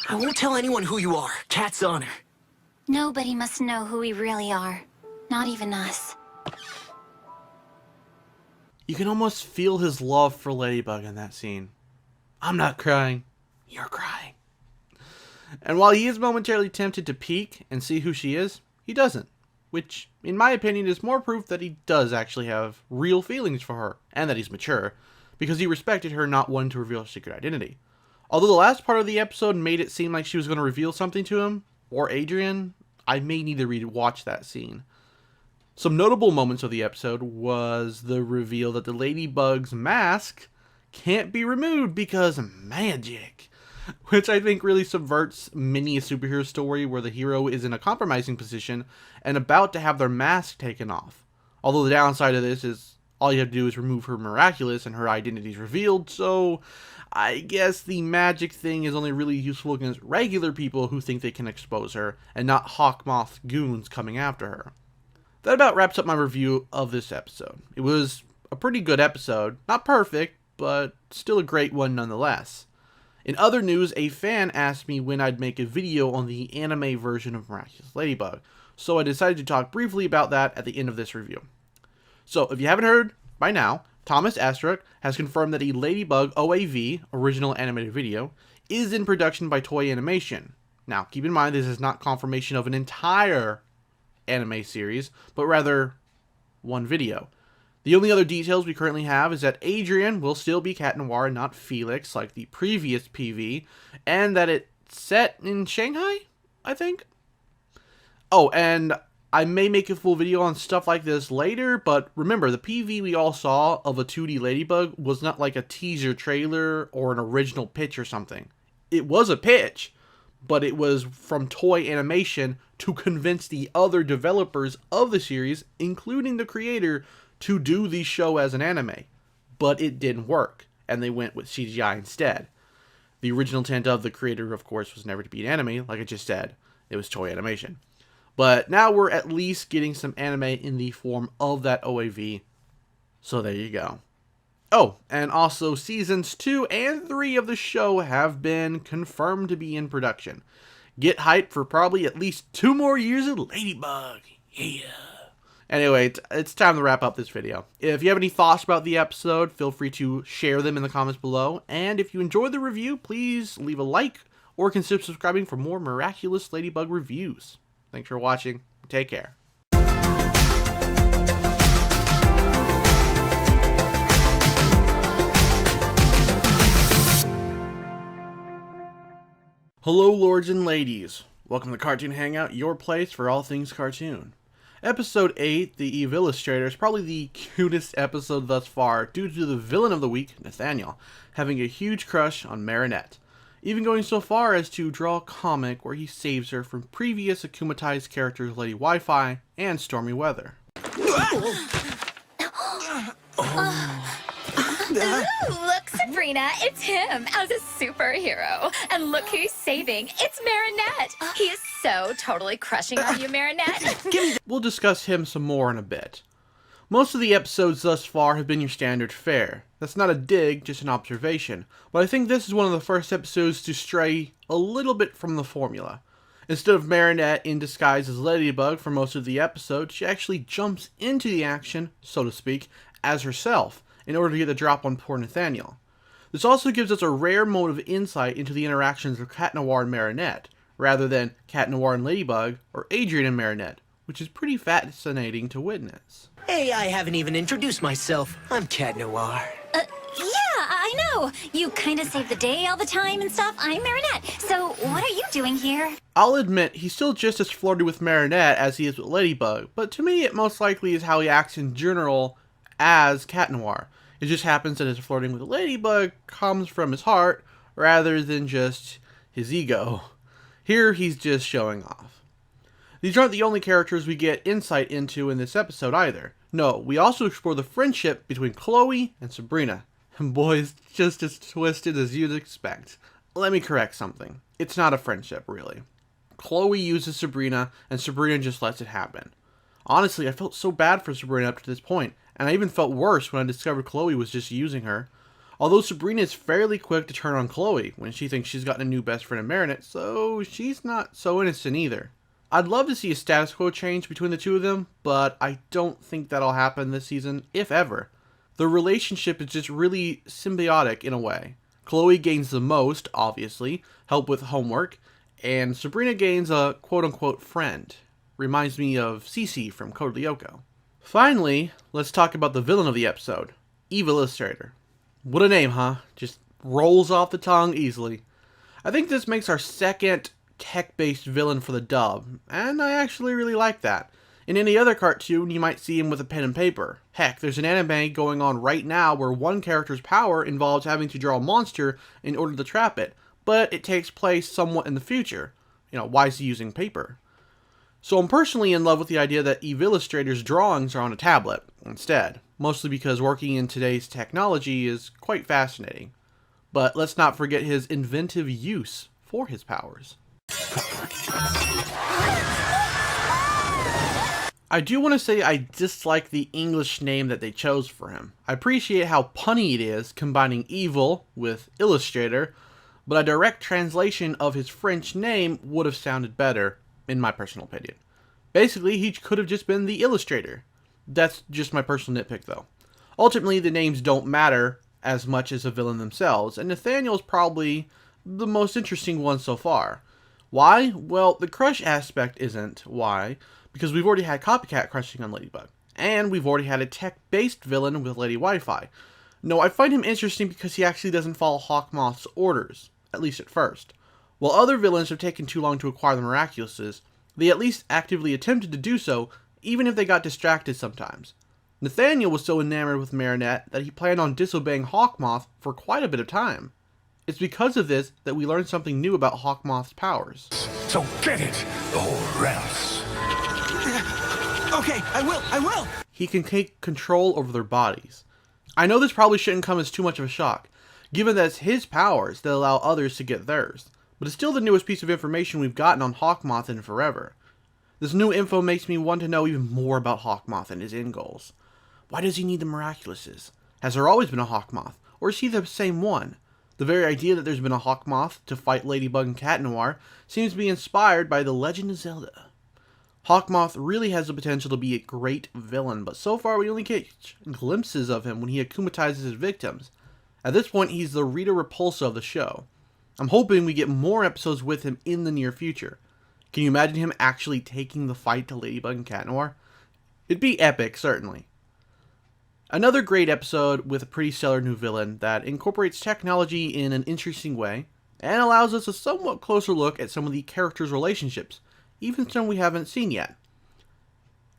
S3: I won't tell anyone who you are. Cat's honor.
S4: Nobody must know who we really are. Not even us.
S1: You can almost feel his love for Ladybug in that scene. I'm not crying. You're crying. And while he is momentarily tempted to peek and see who she is, he doesn't. Which, in my opinion, is more proof that he does actually have real feelings for her, and that he's mature, because he respected her not wanting to reveal her secret identity. Although the last part of the episode made it seem like she was going to reveal something to him, or Adrian, I may need to rewatch that scene. Some notable moments of the episode was the reveal that the Ladybug's mask can't be removed because magic, which I think really subverts many a superhero story where the hero is in a compromising position and about to have their mask taken off. Although the downside of this is all you have to do is remove her Miraculous and her identity is revealed, so I guess the magic thing is only really useful against regular people who think they can expose her and not Hawkmoth's goons coming after her. That about wraps up my review of this episode. It was a pretty good episode, not perfect, but still a great one nonetheless. In other news, a fan asked me when I'd make a video on the anime version of Miraculous Ladybug, so I decided to talk briefly about that at the end of this review. So, if you haven't heard by now, Thomas Astruc has confirmed that a Ladybug OAV, original animated video, is in production by Toei Animation. Now, keep in mind this is not confirmation of an entire anime series, but rather one video. The only other details we currently have is that Adrian will still be Cat Noir and not Felix like the previous PV, and that it's set in Shanghai, I think? Oh, and I may make a full video on stuff like this later, but remember, the PV we all saw of a 2D Ladybug was not like a teaser trailer or an original pitch or something. It was a pitch, but it was from Toei Animation to convince the other developers of the series, including the creator, to do the show as an anime. But it didn't work, and they went with CGI instead. The original intent of the creator, of course, was never to be an anime, like I just said. It was Toei Animation. But now we're at least getting some anime in the form of that OAV, so there you go. Oh, and also seasons 2 and 3 of the show have been confirmed to be in production. Get hyped for probably at least 2 more years of Ladybug. Yeah. Anyway, it's time to wrap up this video. If you have any thoughts about the episode, feel free to share them in the comments below. And if you enjoyed the review, please leave a like or consider subscribing for more Miraculous Ladybug reviews. Thanks for watching. Take care. Hello, lords and ladies. Welcome to Cartoon Hangout, your place for all things cartoon. Episode 8, the Evillustrator, is probably the cutest episode thus far due to the villain of the week, Nathaniel, having a huge crush on Marinette, even going so far as to draw a comic where he saves her from previous akumatized characters Lady Wifi and Stormy Weather.
S6: Ooh, look, Sabrina, it's him as a superhero. And look who he's saving. It's Marinette. He is so totally crushing on you, Marinette.
S1: We'll discuss him some more in a bit. Most of the episodes thus far have been your standard fare. That's not a dig, just an observation, but I think this is one of the first episodes to stray a little bit from the formula. Instead of Marinette in disguise as Ladybug for most of the episode, she actually jumps into the action, so to speak, as herself, in order to get the drop on poor Nathaniel. This also gives us a rare moment of insight into the interactions of Cat Noir and Marinette, rather than Cat Noir and Ladybug, or Adrian and Marinette, which is pretty fascinating to witness.
S3: Hey, I haven't even introduced myself. I'm Cat Noir.
S5: Yeah, I know. You kind of save the day all the time and stuff. I'm Marinette. So what are you doing here?
S1: I'll admit, he's still just as flirty with Marinette as he is with Ladybug, but to me it most likely is how he acts in general as Cat Noir. It just happens that his flirting with Ladybug comes from his heart, rather than just his ego. Here he's just showing off. These aren't the only characters we get insight into in this episode either. No, we also explore the friendship between Chloe and Sabrina. And boy, it's just as twisted as you'd expect. Let me correct something. It's not a friendship, really. Chloe uses Sabrina, and Sabrina just lets it happen. Honestly, I felt so bad for Sabrina up to this point, and I even felt worse when I discovered Chloe was just using her. Although Sabrina is fairly quick to turn on Chloe when she thinks she's gotten a new best friend in Marinette, so she's not so innocent either. I'd love to see a status quo change between the two of them, but I don't think that'll happen this season, if ever. The relationship is just really symbiotic in a way. Chloe gains the most, obviously, help with homework, and Sabrina gains a quote-unquote friend. Reminds me of Cece from Code Lyoko. Finally, let's talk about the villain of the episode, Evillustrator. What a name, huh? Just rolls off the tongue easily. I think this makes our second tech-based villain for the dub, and I actually really like that. In any other cartoon, you might see him with a pen and paper. Heck, there's an anime going on right now where one character's power involves having to draw a monster in order to trap it, but it takes place somewhat in the future. Why is he using paper? So I'm personally in love with the idea that Evillustrator's drawings are on a tablet instead, mostly because working in today's technology is quite fascinating. But let's not forget his inventive use for his powers. I do want to say I dislike the English name that they chose for him. I appreciate how punny it is, combining evil with illustrator, but a direct translation of his French name would have sounded better, in my personal opinion. Basically, he could have just been the Illustrator. That's just my personal nitpick though. Ultimately, the names don't matter as much as the villain themselves, and Nathaniel's probably the most interesting one so far. Why? Well, the crush aspect isn't why, because we've already had Copycat crushing on Ladybug, and we've already had a tech-based villain with Lady Wifi. No, I find him interesting because he actually doesn't follow Hawkmoth's orders, at least at first. While other villains have taken too long to acquire the Miraculouses, they at least actively attempted to do so, even if they got distracted sometimes. Nathaniel was so enamored with Marinette that he planned on disobeying Hawkmoth for quite a bit of time. It's because of this that we learned something new about Hawkmoth's powers.
S2: So get it, or else.
S3: Okay, I will!
S1: He can take control over their bodies. I know this probably shouldn't come as too much of a shock, given that it's his powers that allow others to get theirs, but it's still the newest piece of information we've gotten on Hawkmoth in forever. This new info makes me want to know even more about Hawkmoth and his end goals. Why does he need the Miraculouses? Has there always been a Hawkmoth, or is he the same one? The very idea that there's been a Hawkmoth to fight Ladybug and Cat Noir seems to be inspired by The Legend of Zelda. Hawkmoth really has the potential to be a great villain, but so far we only get glimpses of him when he akumatizes his victims. At this point, he's the Rita Repulsa of the show. I'm hoping we get more episodes with him in the near future. Can you imagine him actually taking the fight to Ladybug and Cat Noir? It'd be epic, certainly. Another great episode with a pretty stellar new villain that incorporates technology in an interesting way and allows us a somewhat closer look at some of the characters' relationships, even some we haven't seen yet.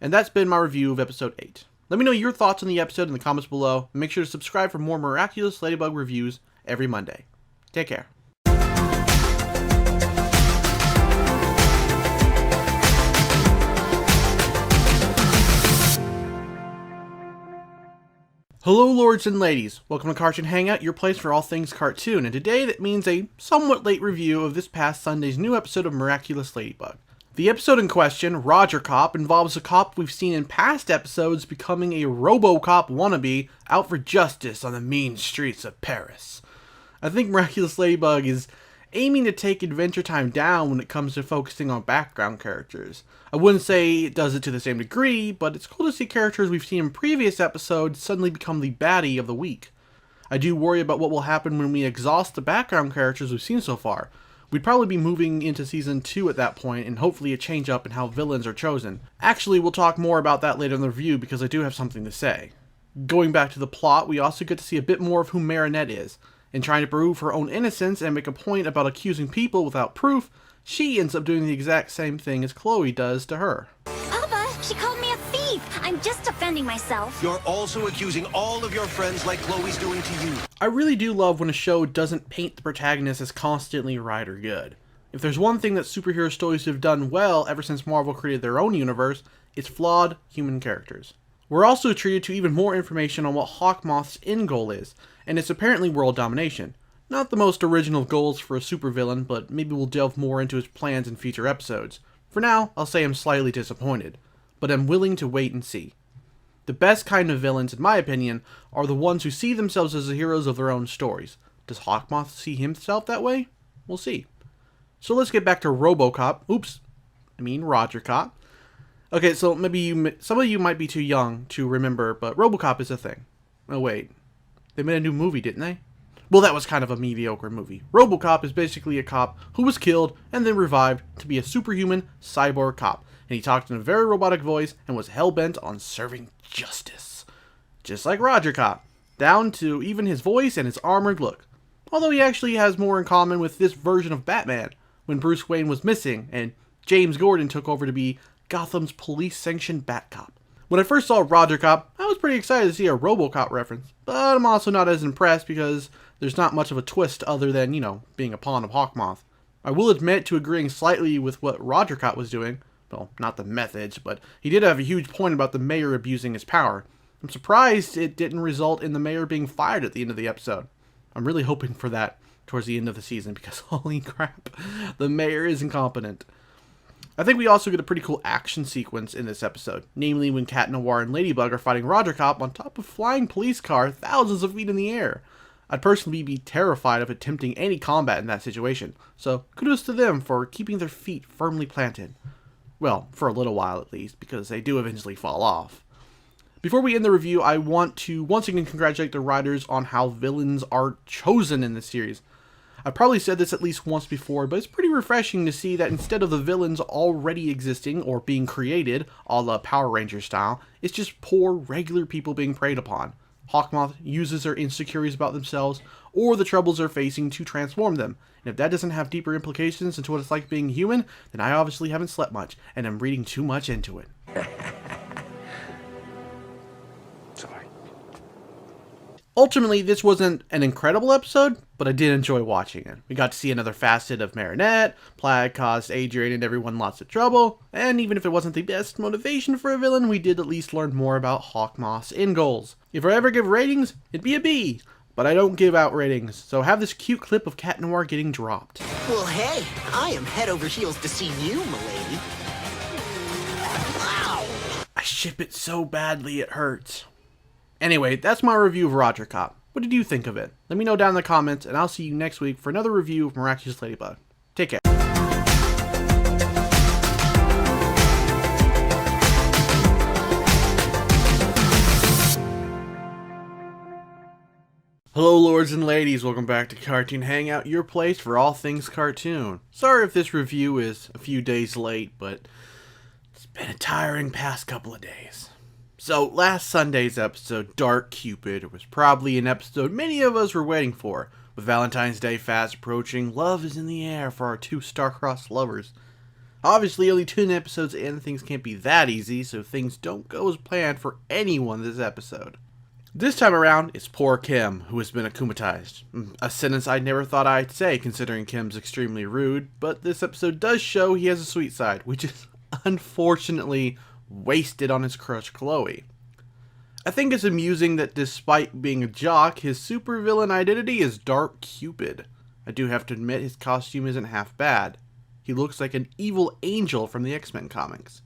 S1: And that's been my review of episode 8. Let me know your thoughts on the episode in the comments below, and make sure to subscribe for more Miraculous Ladybug reviews every Monday. Take care. Hello lords and ladies, welcome to Cartoon Hangout, your place for all things cartoon, and today that means a somewhat late review of this past Sunday's new episode of Miraculous Ladybug. The episode in question, Rogercop, involves a cop we've seen in past episodes becoming a RoboCop wannabe out for justice on the mean streets of Paris. I think Miraculous Ladybug is aiming to take Adventure Time down when it comes to focusing on background characters. I wouldn't say it does it to the same degree, but it's cool to see characters we've seen in previous episodes suddenly become the baddie of the week. I do worry about what will happen when we exhaust the background characters we've seen so far. We'd probably be moving into Season 2 at that point, and hopefully a change up in how villains are chosen. Actually, we'll talk more about that later in the review because I do have something to say. Going back to the plot, we also get to see a bit more of who Marinette is. In trying to prove her own innocence and make a point about accusing people without proof, she ends up doing the exact same thing as Chloe does to her.
S5: Papa, she called me a thief. I'm just defending myself.
S2: You're also accusing all of your friends like Chloe's doing to you.
S1: I really do love when a show doesn't paint the protagonist as constantly right or good. If there's one thing that superhero stories have done well ever since Marvel created their own universe, it's flawed human characters. We're also treated to even more information on what Hawkmoth's end goal is, and it's apparently world domination. Not the most original goals for a supervillain, but maybe we'll delve more into his plans in future episodes. For now, I'll say I'm slightly disappointed, but I'm willing to wait and see. The best kind of villains, in my opinion, are the ones who see themselves as the heroes of their own stories. Does Hawkmoth see himself that way? We'll see. So let's get back to Rogercop. Okay, so maybe some of you might be too young to remember, but RoboCop is a thing. Oh wait, they made a new movie, didn't they? Well, that was kind of a mediocre movie. RoboCop is basically a cop who was killed and then revived to be a superhuman cyborg cop. And he talked in a very robotic voice and was hell-bent on serving justice. Just like Rogercop, down to even his voice and his armored look. Although he actually has more in common with this version of Batman, when Bruce Wayne was missing and James Gordon took over to be Gotham's police-sanctioned Bat-Cop. When I first saw Rogercop, I was pretty excited to see a RoboCop reference, but I'm also not as impressed because there's not much of a twist other than, being a pawn of Hawkmoth. I will admit to agreeing slightly with what Rogercop was doing. Well, not the methods, but he did have a huge point about the mayor abusing his power. I'm surprised it didn't result in the mayor being fired at the end of the episode. I'm really hoping for that towards the end of the season because holy crap, the mayor is incompetent. I think we also get a pretty cool action sequence in this episode, namely when Cat Noir and Ladybug are fighting Rogercop on top of a flying police car thousands of feet in the air. I'd personally be terrified of attempting any combat in that situation, so kudos to them for keeping their feet firmly planted. Well, for a little while at least, because they do eventually fall off. Before we end the review, I want to once again congratulate the writers on how villains are chosen in this series. I've probably said this at least once before, but it's pretty refreshing to see that instead of the villains already existing or being created, a la Power Rangers style, it's just poor, regular people being preyed upon. Hawkmoth uses their insecurities about themselves or the troubles they're facing to transform them. And if that doesn't have deeper implications into what it's like being human, then I obviously haven't slept much, and I'm reading too much into it.
S2: Sorry.
S1: Ultimately, this wasn't an incredible episode, but I did enjoy watching it. We got to see another facet of Marinette, Plague caused Adrian and everyone lots of trouble, and even if it wasn't the best motivation for a villain, we did at least learn more about Hawkmoth's end goals. If I ever give ratings, it'd be a B, but I don't give out ratings, so have this cute clip of Cat Noir getting dropped.
S3: Well, hey, I am head over heels to see you, m'lady. Wow!
S1: I ship it so badly it hurts. Anyway, that's my review of Rogercop. What did you think of it? Let me know down in the comments, and I'll see you next week for another review of Miraculous Ladybug. Take care. Hello lords and ladies, welcome back to Cartoon Hangout, your place for all things cartoon. Sorry if this review is a few days late, but it's been a tiring past couple of days. So, last Sunday's episode, Dark Cupid, was probably an episode many of us were waiting for. With Valentine's Day fast approaching, love is in the air for our two star-crossed lovers. Obviously, only 10 episodes in, things can't be that easy, so things don't go as planned for anyone this episode. This time around, it's poor Kim, who has been akumatized. A sentence I never thought I'd say, considering Kim's extremely rude, but this episode does show he has a sweet side, which is unfortunately wasted on his crush Chloe. I think it's amusing that despite being a jock, his supervillain identity is Dark Cupid. I do have to admit his costume isn't half bad. He looks like an evil angel from the X-Men comics.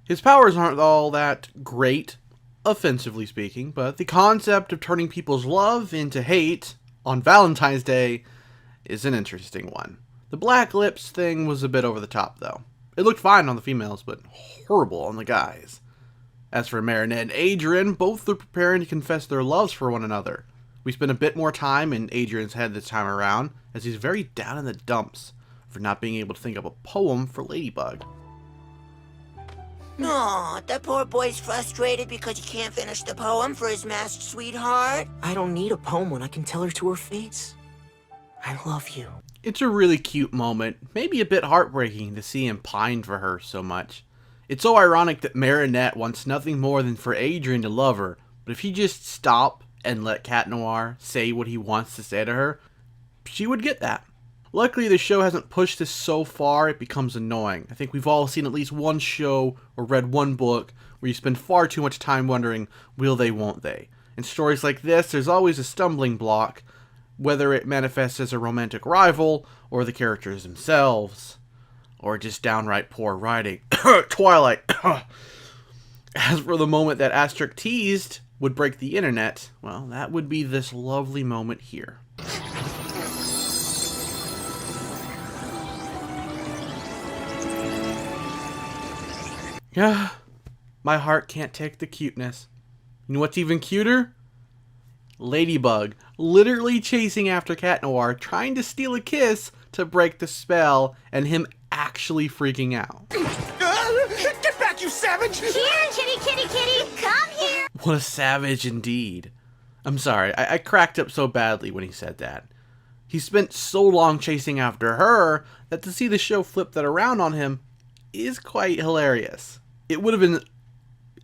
S1: His powers aren't all that great, offensively speaking, but the concept of turning people's love into hate on Valentine's Day is an interesting one. The black lips thing was a bit over the top, though. It looked fine on the females, but horrible on the guys. As for Marinette and Adrian, both are preparing to confess their loves for one another. We spend a bit more time in Adrian's head this time around, as he's very down in the dumps for not being able to think of a poem for Ladybug.
S3: Aw, that poor boy's frustrated because he can't finish the poem for his masked sweetheart. I don't need a poem when I can tell her to her face. I love you.
S1: It's a really cute moment, maybe a bit heartbreaking to see him pine for her so much. It's so ironic that Marinette wants nothing more than for Adrian to love her, but if he just stop and let Cat Noir say what he wants to say to her, she would get that. Luckily, the show hasn't pushed this so far it becomes annoying. I think we've all seen at least one show or read one book where you spend far too much time wondering, will they, won't they? In stories like this, there's always a stumbling block, whether it manifests as a romantic rival, or the characters themselves, or just downright poor writing. Twilight. As for the moment that Asterisk teased would break the internet, well, that would be this lovely moment here. Yeah, my heart can't take the cuteness. You know what's even cuter? Ladybug, literally chasing after Cat Noir, trying to steal a kiss to break the spell, and him actually freaking out.
S3: Get back, you savage!
S4: Here, kitty, kitty, kitty, come here!
S1: What a savage indeed. I'm sorry, I cracked up so badly when he said that. He spent so long chasing after her that to see the show flip that around on him is quite hilarious. It would have been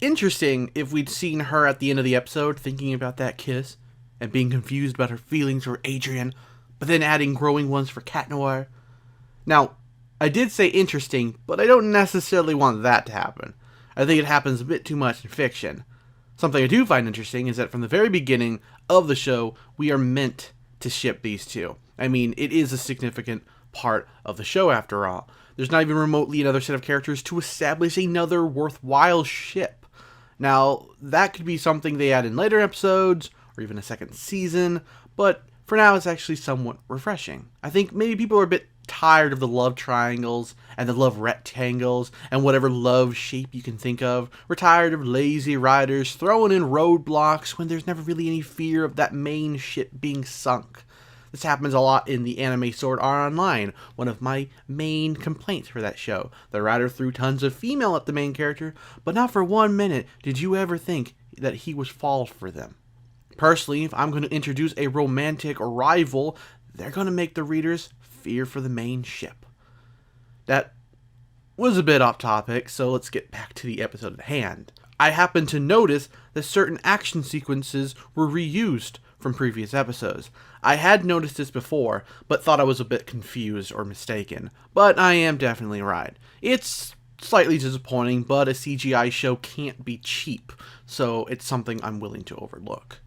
S1: interesting if we'd seen her at the end of the episode thinking about that kiss and being confused about her feelings for Adrian, but then adding growing ones for Cat Noir. Now, I did say interesting, but I don't necessarily want that to happen. I think it happens a bit too much in fiction. Something I do find interesting is that from the very beginning of the show, we are meant to ship these two. I mean, it is a significant part of the show after all. There's not even remotely another set of characters to establish another worthwhile ship. Now, that could be something they add in later episodes, or even a second season, but for now it's actually somewhat refreshing. I think maybe people are a bit tired of the love triangles, and the love rectangles, and whatever love shape you can think of. We're tired of lazy writers throwing in roadblocks when there's never really any fear of that main ship being sunk. This happens a lot in the anime Sword Art Online, one of my main complaints for that show. The writer threw tons of female at the main character, but not for 1 minute did you ever think that he was fall for them. Personally, if I'm going to introduce a romantic rival, they're going to make the readers fear for the main ship. That was a bit off topic, so let's get back to the episode at hand. I happened to notice that certain action sequences were reused from previous episodes. I had noticed this before, but thought I was a bit confused or mistaken. But I am definitely right. It's slightly disappointing, but a CGI show can't be cheap, so it's something I'm willing to overlook.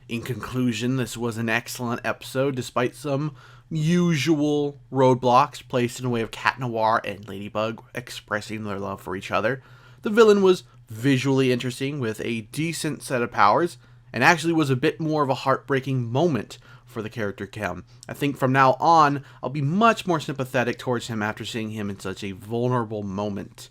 S1: In conclusion, this was an excellent episode, despite some usual roadblocks placed in the way of Cat Noir and Ladybug expressing their love for each other. The villain was visually interesting with a decent set of powers, and actually was a bit more of a heartbreaking moment for the character Chem. I think from now on, I'll be much more sympathetic towards him after seeing him in such a vulnerable moment.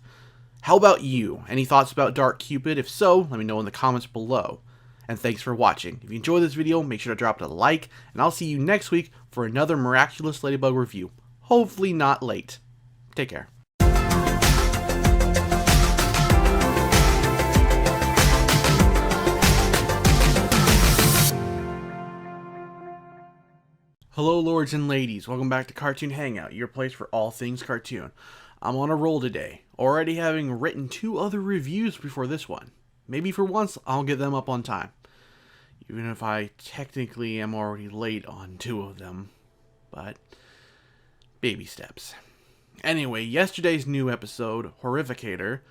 S1: How about you? Any thoughts about Dark Cupid? If so, let me know in the comments below. And thanks for watching. If you enjoyed this video, make sure to drop it a like, and I'll see you next week for another Miraculous Ladybug review. Hopefully not late. Take care. Hello lords and ladies, welcome back to Cartoon Hangout, your place for all things cartoon. I'm on a roll today, already having written 2 other reviews before this one. Maybe for once, I'll get them up on time. Even if I technically am already late on 2 of them. But, baby steps. Anyway, yesterday's new episode, Horrificator,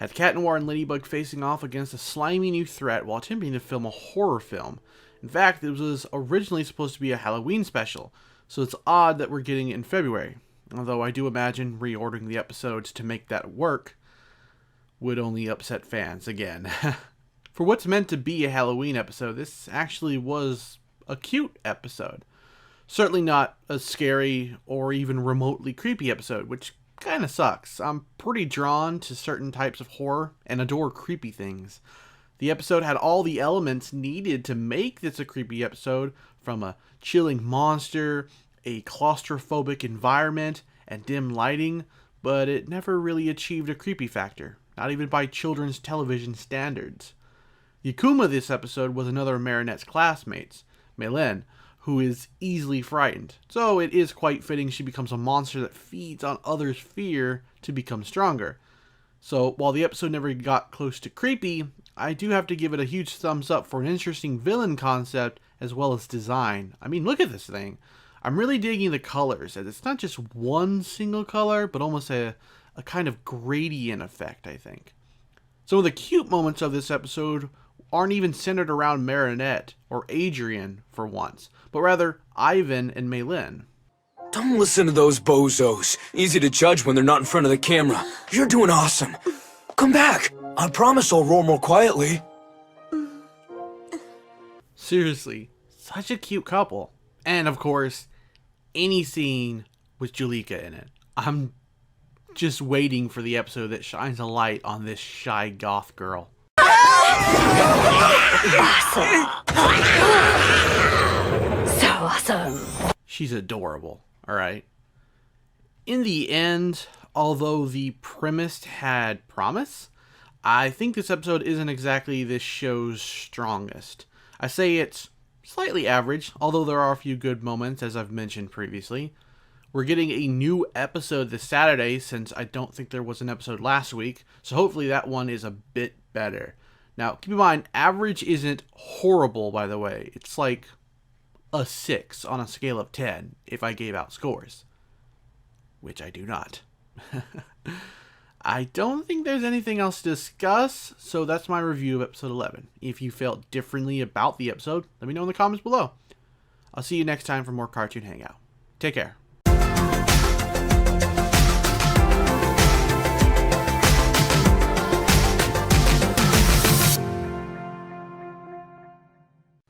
S1: had Cat Noir and Ladybug facing off against a slimy new threat while attempting to film a horror film. In fact, it was originally supposed to be a Halloween special, so it's odd that we're getting it in February. Although I do imagine reordering the episodes to make that work would only upset fans again. For what's meant to be a Halloween episode, this actually was a cute episode. Certainly not a scary or even remotely creepy episode, which kinda sucks. I'm pretty drawn to certain types of horror and adore creepy things. The episode had all the elements needed to make this a creepy episode, from a chilling monster, a claustrophobic environment, and dim lighting, but it never really achieved a creepy factor, not even by children's television standards. The Akuma this episode was another of Marinette's classmates, Mylene, who is easily frightened, so it is quite fitting she becomes a monster that feeds on others' fear to become stronger. So while the episode never got close to creepy, I do have to give it a huge thumbs up for an interesting villain concept as well as design. I mean, look at this thing. I'm really digging the colors, as it's not just one single color, but almost a kind of gradient effect, I think. Some of the cute moments of this episode aren't even centered around Marinette or Adrian for once, but rather Ivan and Mylene.
S9: Don't listen to those bozos. Easy to judge when they're not in front of the camera. You're doing awesome. Come back. I promise I'll roar more quietly.
S1: Seriously, such a cute couple. And of course, any scene with Julika in it. I'm just waiting for the episode that shines a light on this shy goth girl.
S6: Awesome. So awesome.
S1: She's adorable, alright? In the end, although the premise had promise, I think this episode isn't exactly this show's strongest. I say it's slightly average, although there are a few good moments, as I've mentioned previously. We're getting a new episode this Saturday, since I don't think there was an episode last week, so hopefully that one is a bit better. Now, keep in mind, average isn't horrible, by the way. It's like a 6 on a scale of 10 if I gave out scores. Which I do not. I don't think there's anything else to discuss, so that's my review of episode 11. If you felt differently about the episode, let me know in the comments below. I'll see you next time for more Cartoon Hangout. Take care.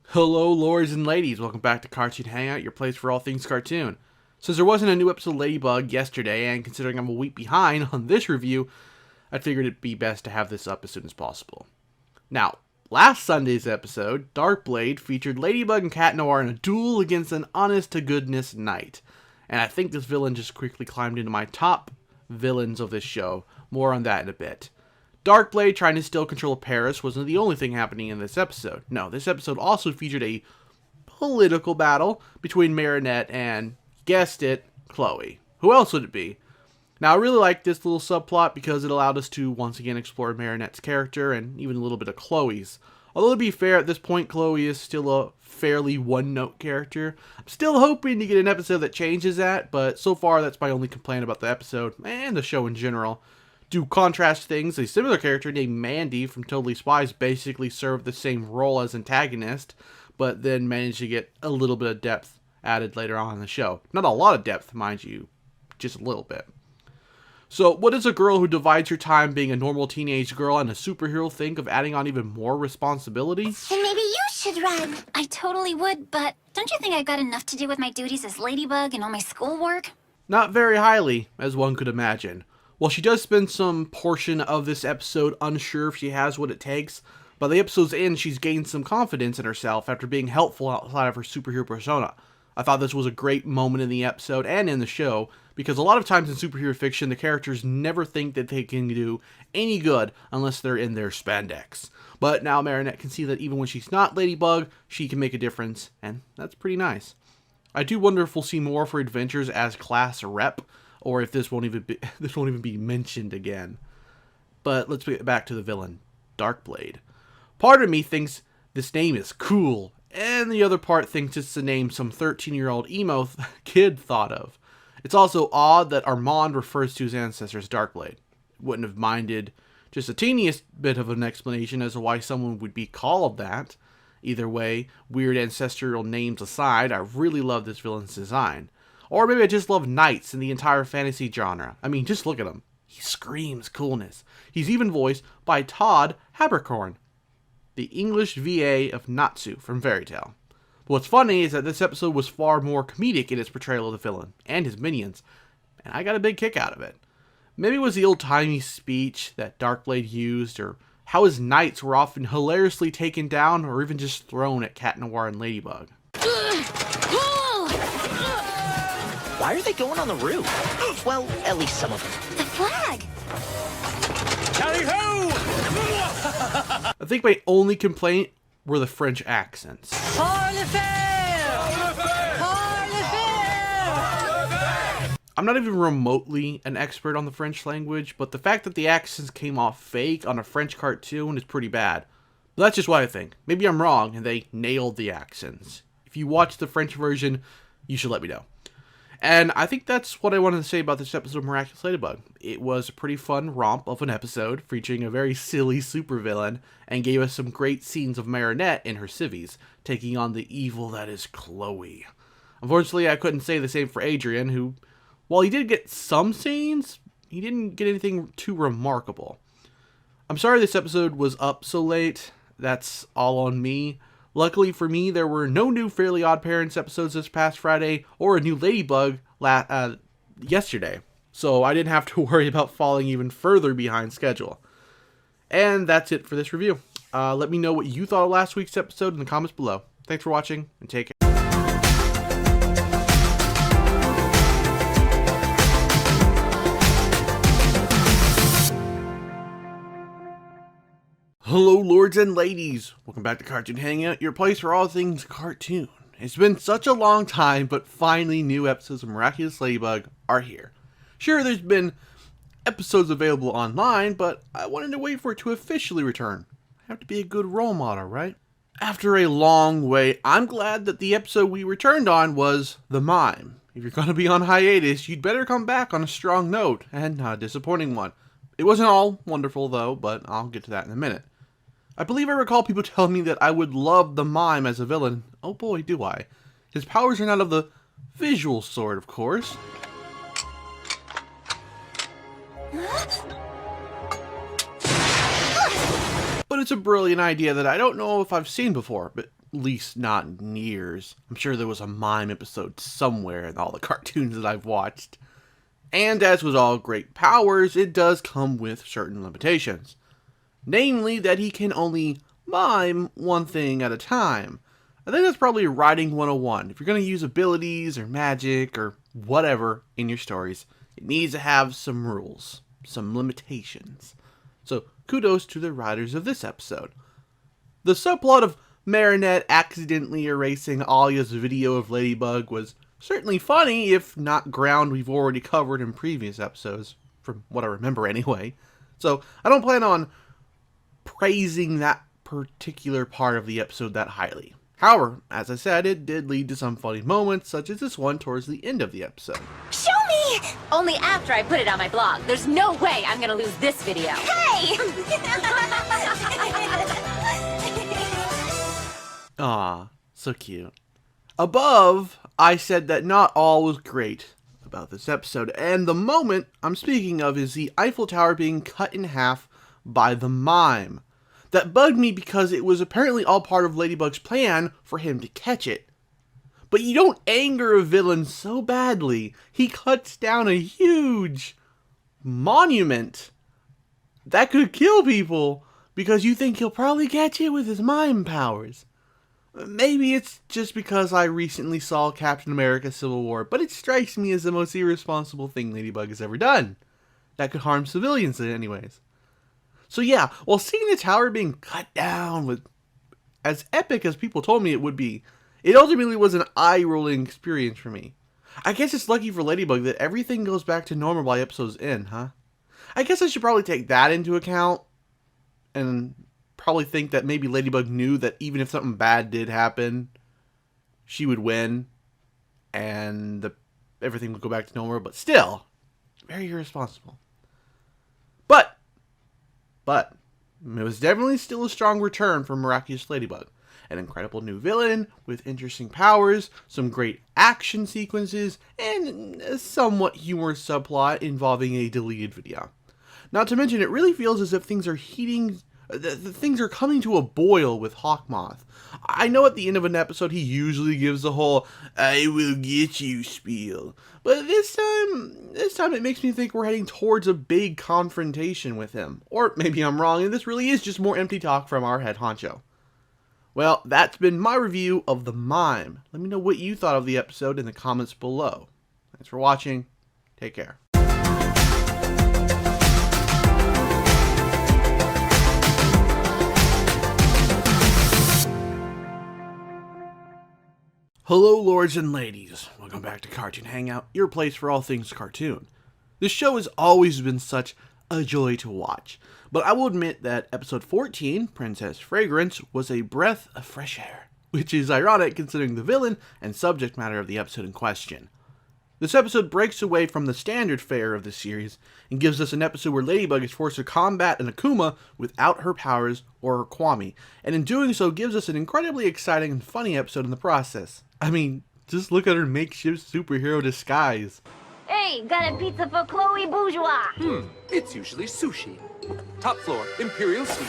S1: Hello lords and ladies, welcome back to Cartoon Hangout, your place for all things cartoon. Since there wasn't a new episode of Ladybug yesterday, and considering I'm a week behind on this review, I figured it'd be best to have this up as soon as possible. Now, last Sunday's episode, Darkblade featured Ladybug and Cat Noir in a duel against an honest-to-goodness knight. And I think this villain just quickly climbed into my top villains of this show. More on that in a bit. Darkblade trying to steal control of Paris wasn't the only thing happening in this episode. No, this episode also featured a political battle between Marinette and, guessed it, Chloe. Who else would it be? Now, I really like this little subplot because it allowed us to once again explore Marinette's character and even a little bit of Chloe's. Although to be fair, at this point, Chloe is still a fairly one-note character. I'm still hoping to get an episode that changes that, but so far that's my only complaint about the episode and the show in general. To contrast things, a similar character named Mandy from Totally Spies basically served the same role as antagonist, but then managed to get a little bit of depth added later on in the show. Not a lot of depth, mind you, just a little bit. So, what does a girl who divides her time being a normal teenage girl and a superhero think of adding on even more responsibility?
S4: Then maybe you should run. I totally would, but don't you think I've got enough to do with my duties as Ladybug and all my schoolwork?
S1: Not very highly, as one could imagine. While she does spend some portion of this episode unsure if she has what it takes, by the episode's end she's gained some confidence in herself after being helpful outside of her superhero persona. I thought this was a great moment in the episode and in the show, because a lot of times in superhero fiction, the characters never think that they can do any good unless they're in their spandex. But now Marinette can see that even when she's not Ladybug, she can make a difference, and that's pretty nice. I do wonder if we'll see more of her adventures as class rep, or if this won't even be mentioned again. But let's get back to the villain, Darkblade. Part of me thinks this name is cool, and the other part thinks it's the name some 13-year-old emo kid thought of. It's also odd that Armand refers to his ancestor as Darkblade. Wouldn't have minded just a teeniest bit of an explanation as to why someone would be called that. Either way, weird ancestral names aside, I really love this villain's design. Or maybe I just love knights in the entire fantasy genre. I mean, just look at him. He screams coolness. He's even voiced by Todd Haberkorn, the English VA of Natsu from Fairy Tail. But what's funny is that this episode was far more comedic in its portrayal of the villain and his minions, and I got a big kick out of it. Maybe it was the old-timey speech that Darkblade used, or how his knights were often hilariously taken down or even just thrown at Cat Noir and Ladybug.
S3: Why are they going on the roof? Well, at least some of them.
S4: The flag!
S2: Tally-ho!
S1: I think my only complaint were the French accents. I'm not even remotely an expert on the French language, but the fact that the accents came off fake on a French cartoon is pretty bad. But that's just what I think. Maybe I'm wrong and they nailed the accents. If you watch the French version, you should let me know. And I think that's what I wanted to say about this episode of Miraculous Ladybug. It was a pretty fun romp of an episode featuring a very silly supervillain and gave us some great scenes of Marinette in her civvies, taking on the evil that is Chloe. Unfortunately, I couldn't say the same for Adrian, who, while he did get some scenes, he didn't get anything too remarkable. I'm sorry this episode was up so late. That's all on me. Luckily for me, there were no new Fairly Odd Parents episodes this past Friday, or a new Ladybug yesterday, so I didn't have to worry about falling even further behind schedule. And that's it for this review. Let me know what you thought of last week's episode in the comments below. Thanks for watching, and take care. Hello, lords and ladies. Welcome back to Cartoon Hangout, your place for all things cartoon. It's been such a long time, but finally new episodes of Miraculous Ladybug are here. Sure, there's been episodes available online, but I wanted to wait for it to officially return. I have to be a good role model, right? After a long wait, I'm glad that the episode we returned on was The Mime. If you're going to be on hiatus, you'd better come back on a strong note, and not a disappointing one. It wasn't all wonderful, though, but I'll get to that in a minute. I believe I recall people telling me that I would love the Mime as a villain. Oh boy, do I. His powers are not of the visual sort, of course. But it's a brilliant idea that I don't know if I've seen before, but at least not in years. I'm sure there was a Mime episode somewhere in all the cartoons that I've watched. And as with all great powers, it does come with certain limitations. Namely, that he can only mime one thing at a time. I think that's probably writing 101. If you're going to use abilities or magic or whatever in your stories, it needs to have some rules, some limitations. So kudos to the writers of this episode. The subplot of Marinette accidentally erasing Alia's video of Ladybug was certainly funny, if not ground we've already covered in previous episodes, from what I remember anyway. So I don't plan on praising that particular part of the episode that highly. However, as I said, it did lead to some funny moments, such as this one towards the end of the episode.
S4: Show me!
S8: Only after I put it on my blog. There's no way I'm gonna lose this video.
S4: Hey!
S1: Aw, so cute. Above, I said that not all was great about this episode, and the moment I'm speaking of is the Eiffel Tower being cut in half by the Mime. That bugged me because it was apparently all part of Ladybug's plan for him to catch it. But you don't anger a villain so badly. He cuts down a huge monument that could kill people because you think he'll probably catch it with his mime powers. Maybe it's just because I recently saw Captain America Civil War, but it strikes me as the most irresponsible thing Ladybug has ever done. That could harm civilians anyways. So yeah, while seeing the tower being cut down with as epic as people told me it would be, it ultimately was an eye-rolling experience for me. I guess it's lucky for Ladybug that everything goes back to normal by episode's end, huh? I guess I should probably take that into account and probably think that maybe Ladybug knew that even if something bad did happen, she would win and everything would go back to normal, but still, very irresponsible. But, it was definitely still a strong return from Miraculous Ladybug. An incredible new villain with interesting powers, some great action sequences, and a somewhat humorous subplot involving a deleted video. Not to mention, it really feels as if things are things are coming to a boil with Hawkmoth. I know at the end of an episode he usually gives the whole "I will get you" spiel, but this time it makes me think we're heading towards a big confrontation with him. Or maybe I'm wrong and this really is just more empty talk from our head honcho. Well, that's been my review of the Mime. Let me know what you thought of the episode in the comments below. Thanks for watching. Take care. Hello, lords and ladies. Welcome back to Cartoon Hangout, your place for all things cartoon. This show has always been such a joy to watch, but I will admit that episode 14, Princess Fragrance, was a breath of fresh air, which is ironic considering the villain and subject matter of the episode in question. This episode breaks away from the standard fare of the series and gives us an episode where Ladybug is forced to combat an Akuma without her powers or her Kwami, and in doing so gives us an incredibly exciting and funny episode in the process. I mean, just look at her makeshift superhero disguise.
S8: Hey, got a pizza for Chloe Bourgeois.
S10: It's usually sushi. Top floor, Imperial Suite.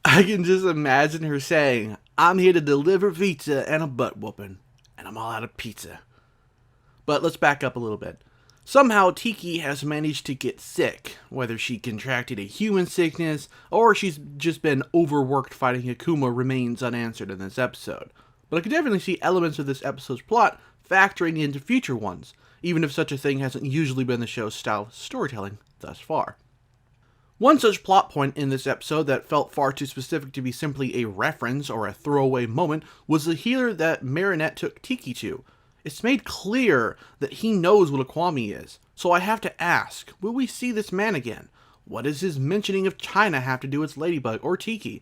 S1: I can just imagine her saying, "I'm here to deliver pizza and a butt whooping, and I'm all out of pizza." But let's back up a little bit. Somehow Tiki has managed to get sick, whether she contracted a human sickness or she's just been overworked fighting Akuma remains unanswered in this episode. But I could definitely see elements of this episode's plot factoring into future ones, even if such a thing hasn't usually been the show's style of storytelling thus far. One such plot point in this episode that felt far too specific to be simply a reference or a throwaway moment was the healer that Marinette took Tiki to. It's made clear that he knows what a Kwami is, so I have to ask, will we see this man again? What does his mentioning of China have to do with Ladybug or Tiki?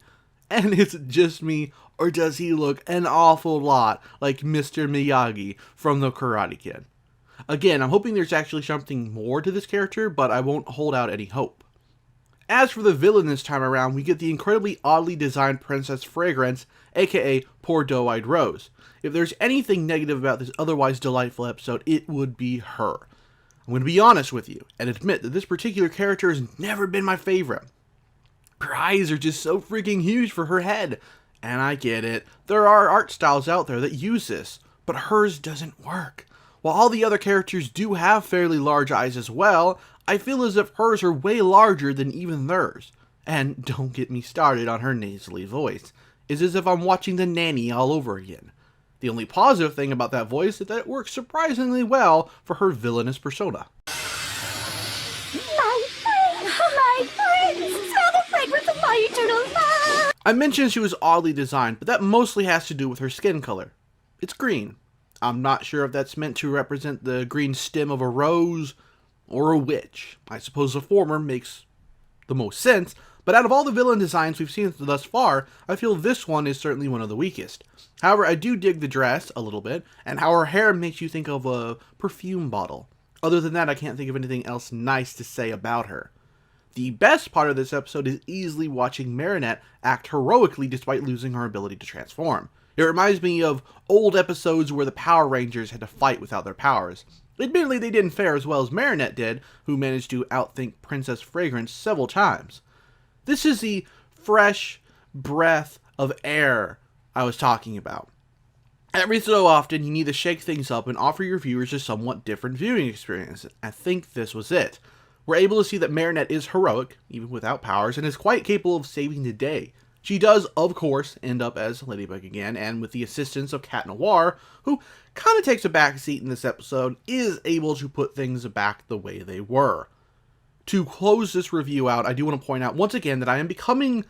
S1: And is it just me, or does he look an awful lot like Mr. Miyagi from the Karate Kid? Again, I'm hoping there's actually something more to this character, but I won't hold out any hope. As for the villain this time around, we get the incredibly oddly designed Princess Fragrance, aka Poor Doe-Eyed Rose. If there's anything negative about this otherwise delightful episode, it would be her. I'm going to be honest with you, and admit that this particular character has never been my favorite. Her eyes are just so freaking huge for her head, and I get it, there are art styles out there that use this, but hers doesn't work. While all the other characters do have fairly large eyes as well, I feel as if hers are way larger than even theirs. And don't get me started on her nasally voice. It's as if I'm watching The Nanny all over again. The only positive thing about that voice is that it works surprisingly well for her villainous persona.
S8: My friends, smell the fragrance of my eternal love.
S1: I mentioned she was oddly designed, but that mostly has to do with her skin color. It's green. I'm not sure if that's meant to represent the green stem of a rose or a witch. I suppose the former makes the most sense, but out of all the villain designs we've seen thus far, I feel this one is certainly one of the weakest. However, I do dig the dress a little bit, and how her hair makes you think of a perfume bottle. Other than that, I can't think of anything else nice to say about her. The best part of this episode is easily watching Marinette act heroically despite losing her ability to transform. It reminds me of old episodes where the Power Rangers had to fight without their powers. Admittedly, they didn't fare as well as Marinette did, who managed to outthink Princess Fragrance several times. This is the fresh breath of air I was talking about. Every so often, you need to shake things up and offer your viewers a somewhat different viewing experience. I think this was it. We're able to see that Marinette is heroic, even without powers, and is quite capable of saving the day. She does, of course, end up as Ladybug again, and with the assistance of Cat Noir, who kind of takes a back seat in this episode, is able to put things back the way they were. To close this review out, I do want to point out once again that I am becoming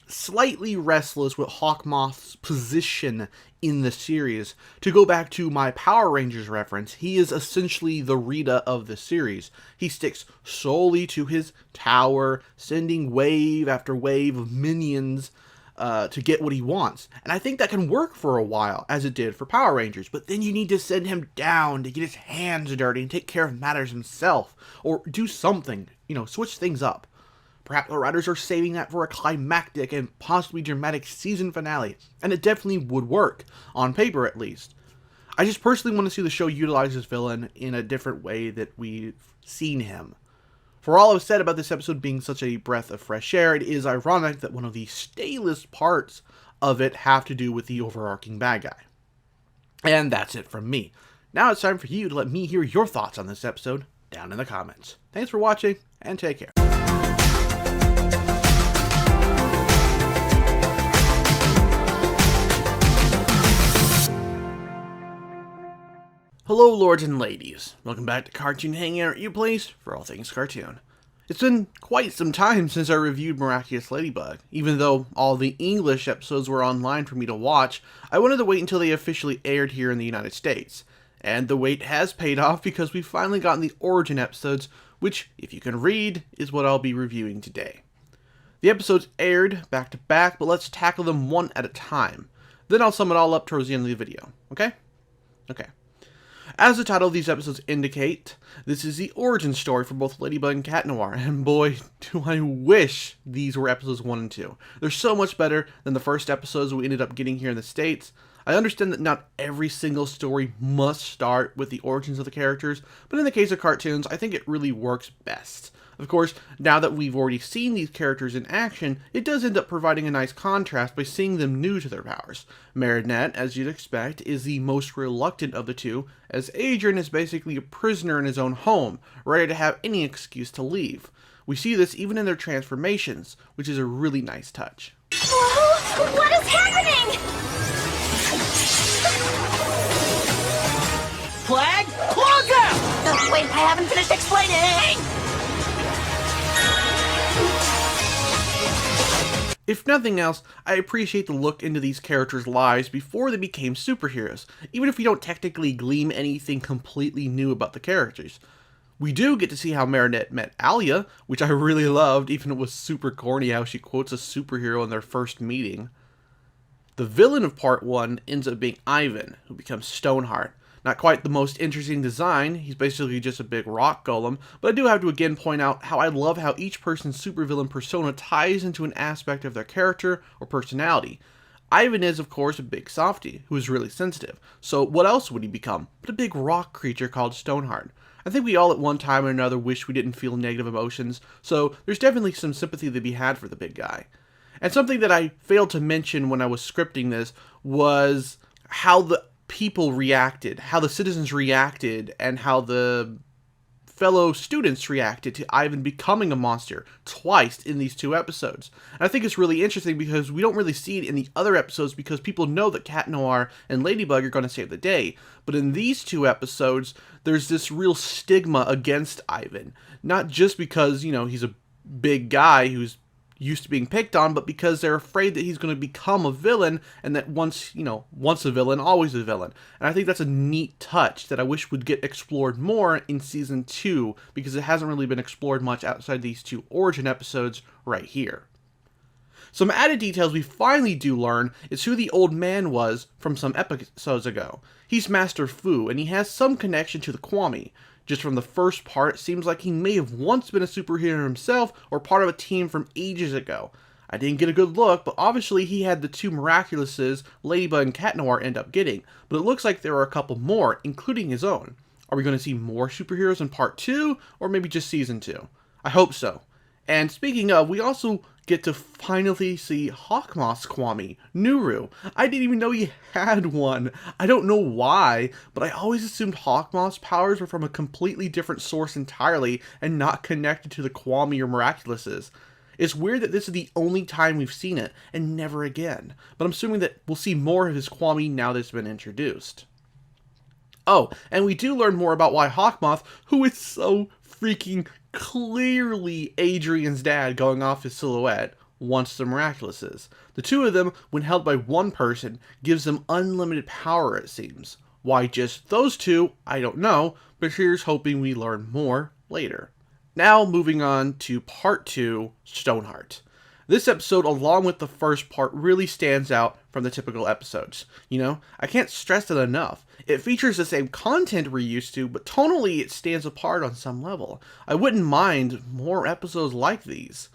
S1: slightly restless with Hawkmoth's position in the series. To go back to my Power Rangers reference, he is essentially the Rita of the series. He sticks solely to his tower, sending wave after wave of minions to get what he wants. And I think that can work for a while, as it did for Power Rangers, but then you need to send him down to get his hands dirty and take care of matters himself, or do something, switch things up. Perhaps the writers are saving that for a climactic and possibly dramatic season finale, and it definitely would work, on paper at least. I just personally want to see the show utilize this villain in a different way that we've seen him. For all I've said about this episode being such a breath of fresh air, it is ironic that one of the stalest parts of it have to do with the overarching bad guy. And that's it from me. Now it's time for you to let me hear your thoughts on this episode down in the comments. Thanks for watching, and take care. Hello lords and ladies, welcome back to Cartoon Hangout, your place for all things cartoon. It's been quite some time since I reviewed Miraculous Ladybug. Even though all the English episodes were online for me to watch, I wanted to wait until they officially aired here in the United States. And the wait has paid off because we've finally gotten the origin episodes, which, if you can read, is what I'll be reviewing today. The episodes aired back to back, but let's tackle them one at a time. Then I'll sum it all up towards the end of the video, okay? Okay. As the title of these episodes indicate, this is the origin story for both Ladybug and Cat Noir, and boy, do I wish these were episodes 1 and 2. They're so much better than the first episodes we ended up getting here in the States. I understand that not every single story must start with the origins of the characters, but in the case of cartoons, I think it really works best. Of course, now that we've already seen these characters in action, it does end up providing a nice contrast by seeing them new to their powers. Marinette, as you'd expect, is the most reluctant of the two, as Adrien is basically a prisoner in his own home, ready to have any excuse to leave. We see this even in their transformations, which is a really nice touch.
S8: Whoa! What is happening?
S3: Flag, close out! Wait, I haven't finished explaining!
S1: If nothing else, I appreciate the look into these characters' lives before they became superheroes, even if we don't technically glean anything completely new about the characters. We do get to see how Marinette met Alia, which I really loved, even if it was super corny how she quotes a superhero in their first meeting. The villain of part 1 ends up being Ivan, who becomes Stoneheart. Not quite the most interesting design, he's basically just a big rock golem, but I do have to again point out how I love how each person's supervillain persona ties into an aspect of their character or personality. Ivan is, of course, a big softie, who is really sensitive, so what else would he become but a big rock creature called Stoneheart? I think we all at one time or another wish we didn't feel negative emotions, so there's definitely some sympathy to be had for the big guy. And something that I failed to mention when I was scripting this was how the people reacted, how the citizens reacted, and how the fellow students reacted to Ivan becoming a monster twice in these 2 episodes. And I think it's really interesting because we don't really see it in the other episodes because people know that Cat Noir and Ladybug are going to save the day. But in these 2 episodes, there's this real stigma against Ivan. Not just because, he's a big guy who's used to being picked on, but because they're afraid that he's going to become a villain, and that once a villain, always a villain. And I think that's a neat touch that I wish would get explored more in Season 2, because it hasn't really been explored much outside these 2 origin episodes right here. Some added details we finally do learn is who the old man was from some episodes ago. He's Master Fu, and he has some connection to the Kwami. Just from the first part, it seems like he may have once been a superhero himself or part of a team from ages ago. I didn't get a good look, but obviously he had the two Miraculouses Ladybug and Cat Noir end up getting, but it looks like there are a couple more, including his own. Are we going to see more superheroes in part 2, or maybe just season 2? I hope so. And speaking of, we also get to finally see Hawkmoth's Kwami, Nuru. I didn't even know he had one. I don't know why, but I always assumed Hawkmoth's powers were from a completely different source entirely and not connected to the Kwami or Miraculouses. It's weird that this is the only time we've seen it, and never again. But I'm assuming that we'll see more of his Kwami now that it's been introduced. Oh, and we do learn more about why Hawkmoth, who is so freaking clearly Adrian's dad going off his silhouette, wants the Miraculouses. The two of them, when held by one person, gives them unlimited power, it seems. Why just those two, I don't know, but here's hoping we learn more later. Now moving on to part 2, Stoneheart. This episode, along with the first part, really stands out from the typical episodes. You know, I can't stress it enough. It features the same content we're used to, but tonally it stands apart on some level. I wouldn't mind more episodes like these.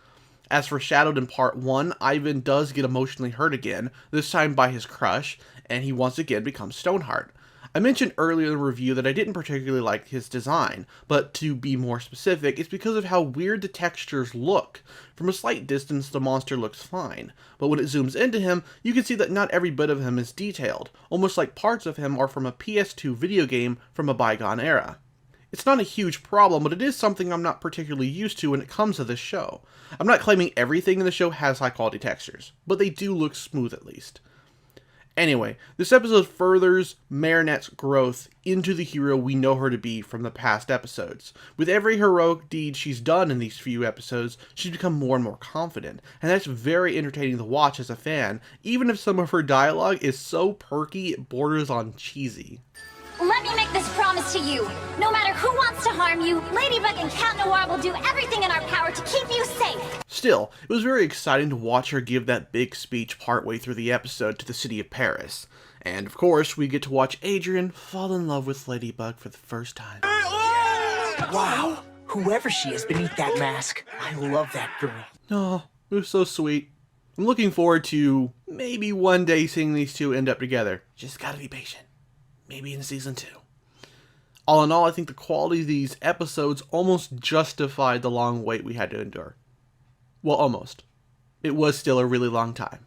S1: As foreshadowed in part 1, Ivan does get emotionally hurt again, this time by his crush, and he once again becomes Stoneheart. I mentioned earlier in the review that I didn't particularly like his design, but to be more specific, it's because of how weird the textures look. From a slight distance, the monster looks fine, but when it zooms into him, you can see that not every bit of him is detailed, almost like parts of him are from a PS2 video game from a bygone era. It's not a huge problem, but it is something I'm not particularly used to when it comes to this show. I'm not claiming everything in the show has high quality textures, but they do look smooth at least. Anyway, this episode furthers Marinette's growth into the hero we know her to be from the past episodes. With every heroic deed she's done in these few episodes, she's become more and more confident, and that's very entertaining to watch as a fan, even if some of her dialogue is so perky it borders on cheesy.
S5: Let me make this promise to you. No matter who wants to harm you, Ladybug and Cat Noir will do everything in our power to keep you safe.
S1: Still, it was very exciting to watch her give that big speech partway through the episode to the city of Paris. And of course, we get to watch Adrian fall in love with Ladybug for the first time.
S3: Wow, whoever she is beneath that mask, I love that girl.
S1: Oh, it was so sweet. I'm looking forward to maybe one day seeing these two end up together. Just gotta be patient. Maybe in season 2. All in all, I think the quality of these episodes almost justified the long wait we had to endure. Well, almost. It was still a really long time.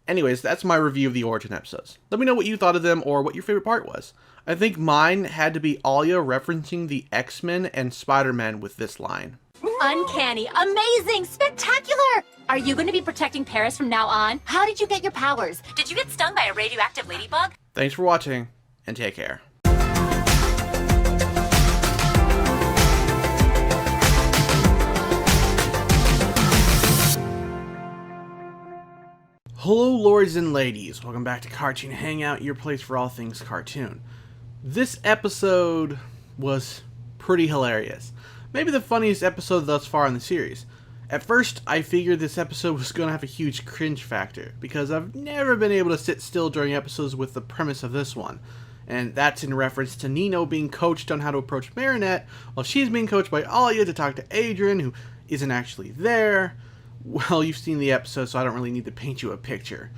S1: Anyways, that's my review of the Origin episodes. Let me know what you thought of them or what your favorite part was. I think mine had to be Alia referencing the X-Men and Spider-Man with this line.
S8: Uncanny, amazing, spectacular! Are you going to be protecting Paris from now on? How did you get your powers? Did you get stung by a radioactive ladybug?
S1: Thanks for watching, and take care. Hello lords and ladies, welcome back to Cartoon Hangout, your place for all things cartoon. This episode was pretty hilarious. Maybe the funniest episode thus far in the series. At first, I figured this episode was going to have a huge cringe factor, because I've never been able to sit still during episodes with the premise of this one. And that's in reference to Nino being coached on how to approach Marinette, while she's being coached by Alia to talk to Adrian, who isn't actually there. Well, you've seen the episode, so I don't really need to paint you a picture.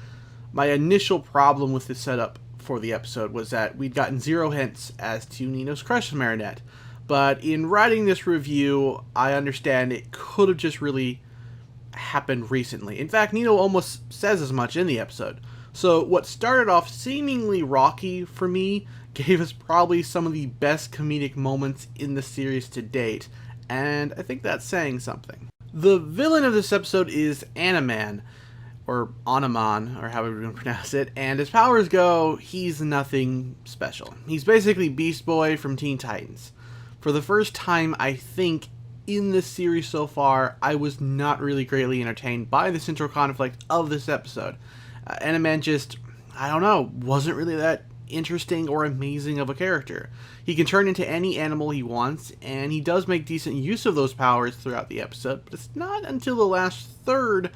S1: My initial problem with the setup for the episode was that we'd gotten 0 hints as to Nino's crush on Marinette. But in writing this review, I understand it could have just really happened recently. In fact, Nino almost says as much in the episode. So what started off seemingly rocky for me gave us probably some of the best comedic moments in the series to date, and I think that's saying something. The villain of this episode is Animan, or Animan, or however you want to pronounce it, and as powers go, he's nothing special. He's basically Beast Boy from Teen Titans. For the first time, I think, in this series so far, I was not really greatly entertained by the central conflict of this episode. Animan just, I don't know, wasn't really that interesting or amazing of a character. He can turn into any animal he wants, and he does make decent use of those powers throughout the episode, but it's not until the last third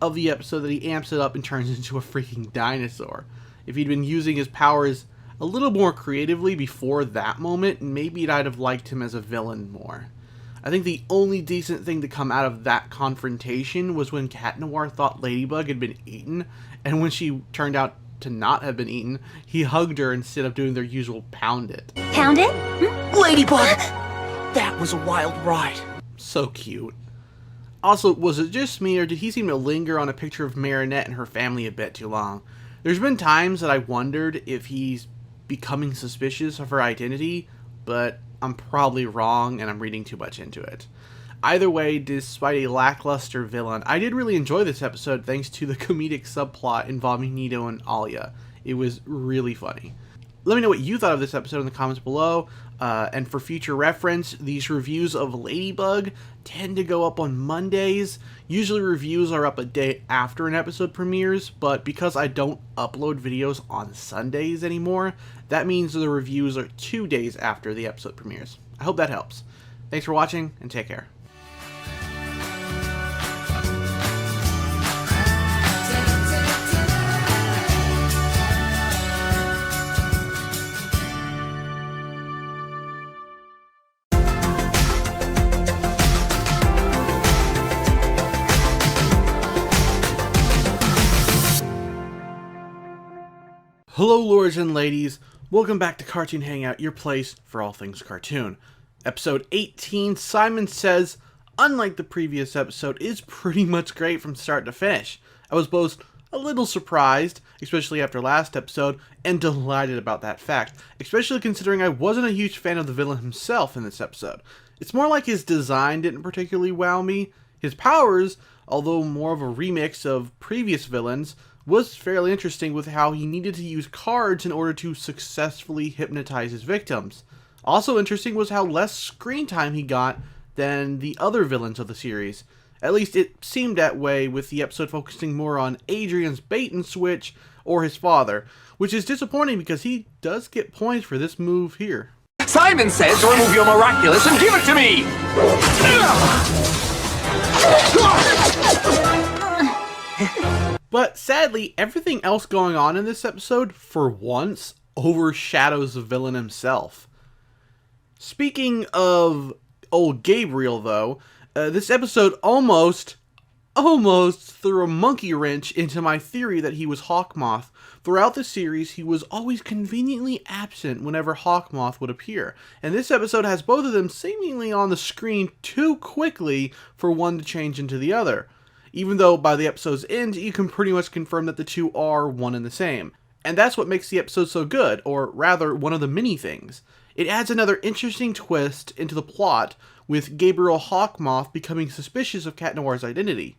S1: of the episode that he amps it up and turns into a freaking dinosaur. If he'd been using his powers a little more creatively before that moment, maybe I'd have liked him as a villain more. I think the only decent thing to come out of that confrontation was when Cat Noir thought Ladybug had been eaten, and when she turned out to not have been eaten, he hugged her instead of doing their usual pound it.
S5: Pound it?
S3: Ladybug! That was a wild ride.
S1: So cute. Also, was it just me, or did he seem to linger on a picture of Marinette and her family a bit too long? There's been times that I wondered if he's becoming suspicious of her identity, but I'm probably wrong and I'm reading too much into it. Either way, despite a lackluster villain, I did really enjoy this episode thanks to the comedic subplot involving Nito and Alia. It was really funny. Let me know what you thought of this episode in the comments below, and for future reference, these reviews of Ladybug tend to go up on Mondays. Usually reviews are up a day after an episode premieres, but because I don't upload videos on Sundays anymore, that means the reviews are 2 days after the episode premieres. I hope that helps. Thanks for watching, and take care. Hello lords and ladies, welcome back to Cartoon Hangout, your place for all things cartoon. Episode 18, Simon Says, unlike the previous episode, is pretty much great from start to finish. I was both a little surprised, especially after last episode, and delighted about that fact, especially considering I wasn't a huge fan of the villain himself in this episode. It's more like his design didn't particularly wow me. His powers, although more of a remix of previous villains, was fairly interesting with how he needed to use cards in order to successfully hypnotize his victims. Also interesting was how less screen time he got than the other villains of the series. At least it seemed that way, with the episode focusing more on Adrian's bait and switch or his father, which is disappointing because he does get points for this move here.
S10: Simon says to remove your Miraculous and give it to me!
S1: But sadly, everything else going on in this episode, for once, overshadows the villain himself. Speaking of old Gabriel, though, this episode almost threw a monkey wrench into my theory that he was Hawkmoth. Throughout the series, he was always conveniently absent whenever Hawkmoth would appear, and this episode has both of them seemingly on the screen too quickly for one to change into the other. Even though by the episode's end, you can pretty much confirm that the two are one and the same. And that's what makes the episode so good, or rather, one of the many things. It adds another interesting twist into the plot, with Gabriel Hawkmoth becoming suspicious of Cat Noir's identity.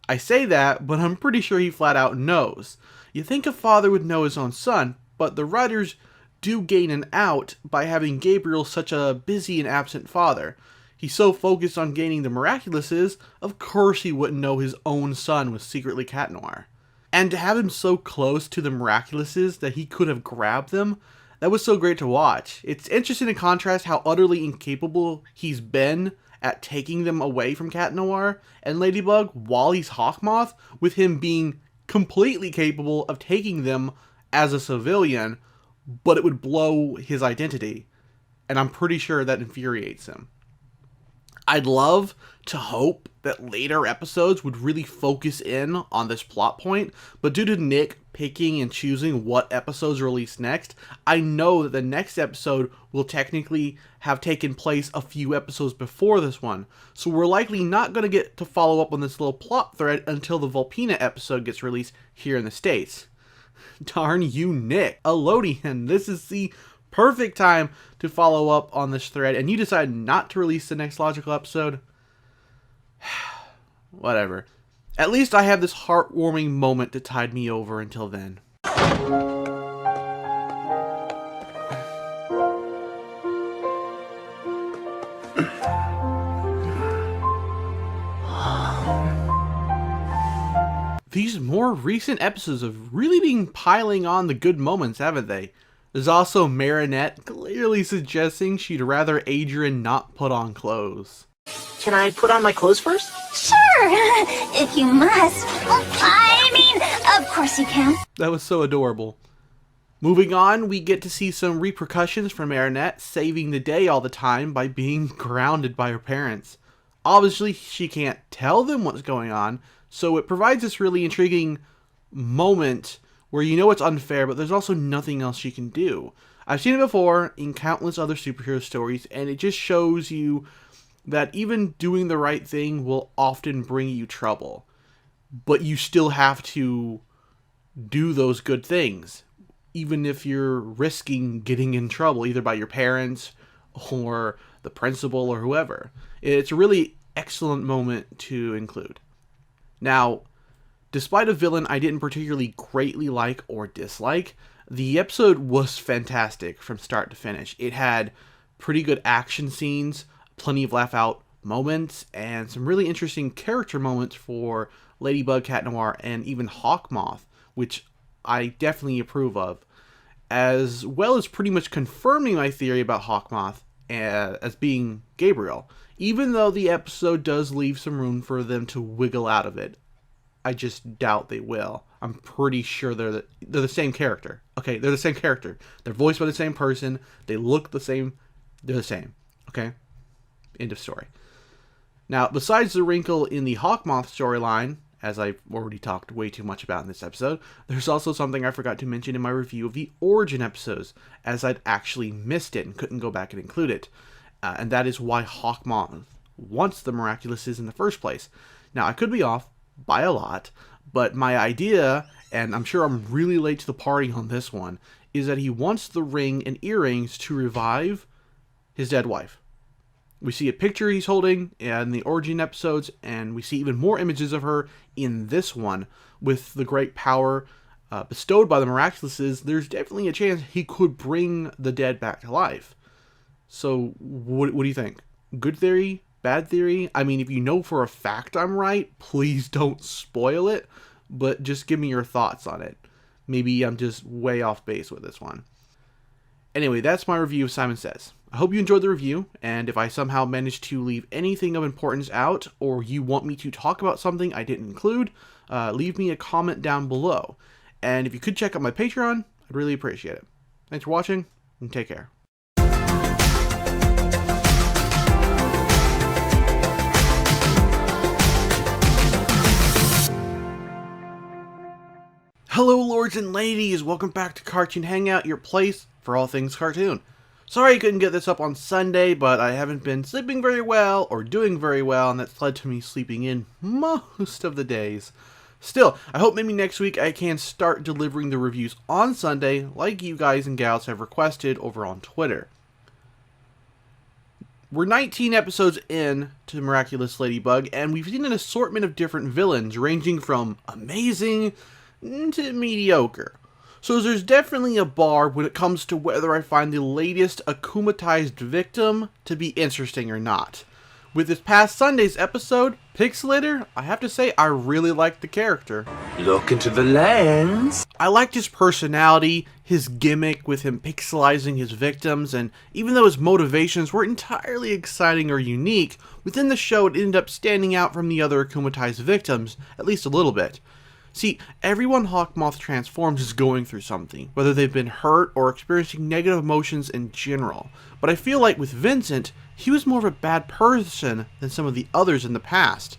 S1: I say that, but I'm pretty sure he flat out knows. You think a father would know his own son, but the writers do gain an out by having Gabriel such a busy and absent father. He's so focused on gaining the Miraculouses, of course he wouldn't know his own son was secretly Cat Noir. And to have him so close to the Miraculouses that he could have grabbed them, that was so great to watch. It's interesting to contrast how utterly incapable he's been at taking them away from Cat Noir and Ladybug while he's Hawkmoth, with him being completely capable of taking them as a civilian, but it would blow his identity. And I'm pretty sure that infuriates him. I'd love to hope that later episodes would really focus in on this plot point, but due to Nick picking and choosing what episodes release next, I know that the next episode will technically have taken place a few episodes before this one, so we're likely not going to get to follow up on this little plot thread until the Volpina episode gets released here in the States. Darn you, Nick. Elodian, this is the perfect time to follow up on this thread, and you decide not to release the next logical episode? Whatever. At least I have this heartwarming moment to tide me over until then. These more recent episodes have really been piling on the good moments, haven't they? There's also Marinette clearly suggesting she'd rather Adrian not put on clothes.
S3: Can I put on my clothes first?
S5: Sure, if you must. I mean, of course you can.
S1: That was so adorable. Moving on, we get to see some repercussions from Marinette saving the day all the time by being grounded by her parents. Obviously, she can't tell them what's going on, so it provides this really intriguing moment where you know it's unfair, but there's also nothing else she can do. I've seen it before in countless other superhero stories, and it just shows you that even doing the right thing will often bring you trouble. But you still have to do those good things, even if you're risking getting in trouble, either by your parents or the principal or whoever. It's a really excellent moment to include. Now, despite a villain I didn't particularly greatly like or dislike, the episode was fantastic from start to finish. It had pretty good action scenes, plenty of laugh-out moments, and some really interesting character moments for Ladybug, Cat Noir, and even Hawkmoth, which I definitely approve of, as well as pretty much confirming my theory about Hawkmoth as being Gabriel, even though the episode does leave some room for them to wiggle out of it. I just doubt they will. I'm pretty sure they're the same character. Okay, they're the same character. They're voiced by the same person. They look the same. They're the same. Okay? End of story. Now, besides the wrinkle in the Hawkmoth storyline, as I've already talked way too much about in this episode, there's also something I forgot to mention in my review of the Origin episodes, as I'd actually missed it and couldn't go back and include it. And that is why Hawkmoth wants the Miraculouses in the first place. Now, I could be off by a lot, but my idea, and I'm sure I'm really late to the party on this one, is that he wants the ring and earrings to revive his dead wife. We see a picture he's holding in the Origin episodes, and we see even more images of her in this one. With the great power bestowed by the Miraculouses, there's definitely a chance he could bring the dead back to life. So, what do you think? Good theory? Bad theory? I mean, if you know for a fact I'm right, please don't spoil it, but just give me your thoughts on it. Maybe I'm just way off base with this one. Anyway, that's my review of Simon Says. I hope you enjoyed the review, and if I somehow managed to leave anything of importance out, or you want me to talk about something I didn't include, leave me a comment down below. And if you could check out my Patreon, I'd really appreciate it. Thanks for watching, and take care. Hello lords and ladies, welcome back to Cartoon Hangout, your place for all things cartoon. Sorry I couldn't get this up on Sunday, but I haven't been sleeping very well or doing very well, and that's led to me sleeping in most of the days. Still, I hope maybe next week I can start delivering the reviews on Sunday like you guys and gals have requested over on Twitter. We're 19 episodes in to Miraculous Ladybug, and we've seen an assortment of different villains ranging from amazing to mediocre. So there's definitely a bar when it comes to whether I find the latest akumatized victim to be interesting or not. With this past Sunday's episode, Pixelator, I have to say I really liked the character.
S2: Look into the lens.
S1: I liked his personality, his gimmick with him pixelizing his victims, and even though his motivations weren't entirely exciting or unique, within the show it ended up standing out from the other akumatized victims, at least a little bit. See, everyone Hawkmoth transforms is going through something, whether they've been hurt or experiencing negative emotions in general. But I feel like with Vincent, he was more of a bad person than some of the others in the past.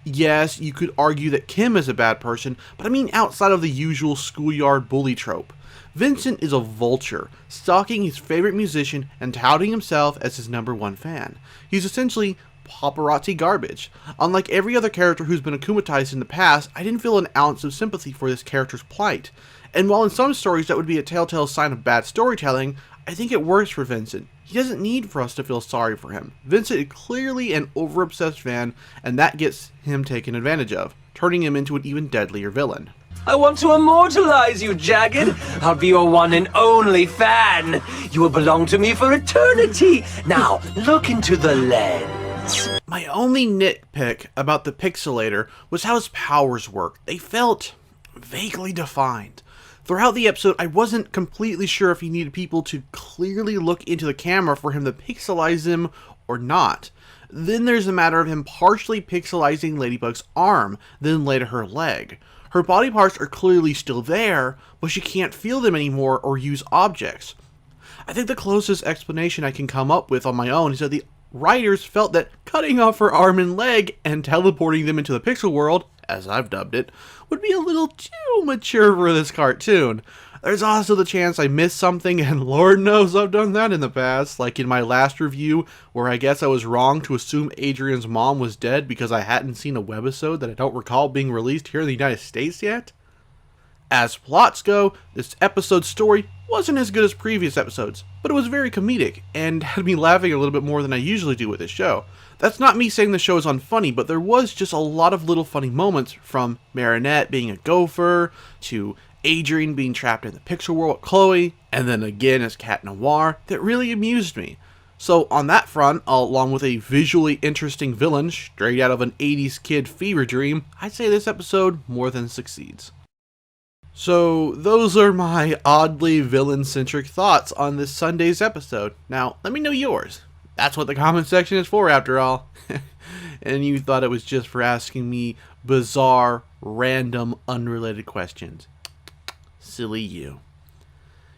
S1: Yes, you could argue that Kim is a bad person, but I mean outside of the usual schoolyard bully trope. Vincent is a vulture, stalking his favorite musician and touting himself as his #1 fan. He's essentially paparazzi garbage. Unlike every other character who's been akumatized in the past, I didn't feel an ounce of sympathy for this character's plight. And while in some stories that would be a telltale sign of bad storytelling, I think it works for Vincent. He doesn't need for us to feel sorry for him. Vincent is clearly an over-obsessed fan, and that gets him taken advantage of, turning him into an even deadlier villain.
S11: I want to immortalize you, Jagged. I'll be your one and only fan. You will belong to me for eternity. Now, look into the lens.
S1: My only nitpick about the Pixelator was how his powers worked. They felt vaguely defined. Throughout the episode, I wasn't completely sure if he needed people to clearly look into the camera for him to pixelize him or not. Then there's a matter of him partially pixelizing Ladybug's arm, then later her leg. Her body parts are clearly still there, but she can't feel them anymore or use objects. I think the closest explanation I can come up with on my own is that the writers felt that cutting off her arm and leg and teleporting them into the pixel world, as I've dubbed it, would be a little too mature for this cartoon. There's also the chance I missed something, and Lord knows I've done that in the past, like in my last review, where I guess I was wrong to assume Adrian's mom was dead because I hadn't seen a webisode that I don't recall being released here in the United States yet. As plots go, this episode's story wasn't as good as previous episodes, but it was very comedic, and had me laughing a little bit more than I usually do with this show. That's not me saying the show is unfunny, but there was just a lot of little funny moments, from Marinette being a gopher, to Adrian being trapped in the pixel world with Chloe, and then again as Cat Noir, that really amused me. So on that front, along with a visually interesting villain straight out of an 80s kid fever dream, I'd say this episode more than succeeds. So those are my oddly villain-centric thoughts on this Sunday's episode. Now, let me know yours. That's what the comment section is for, after all. And you thought it was just for asking me bizarre, random, unrelated questions. Silly you.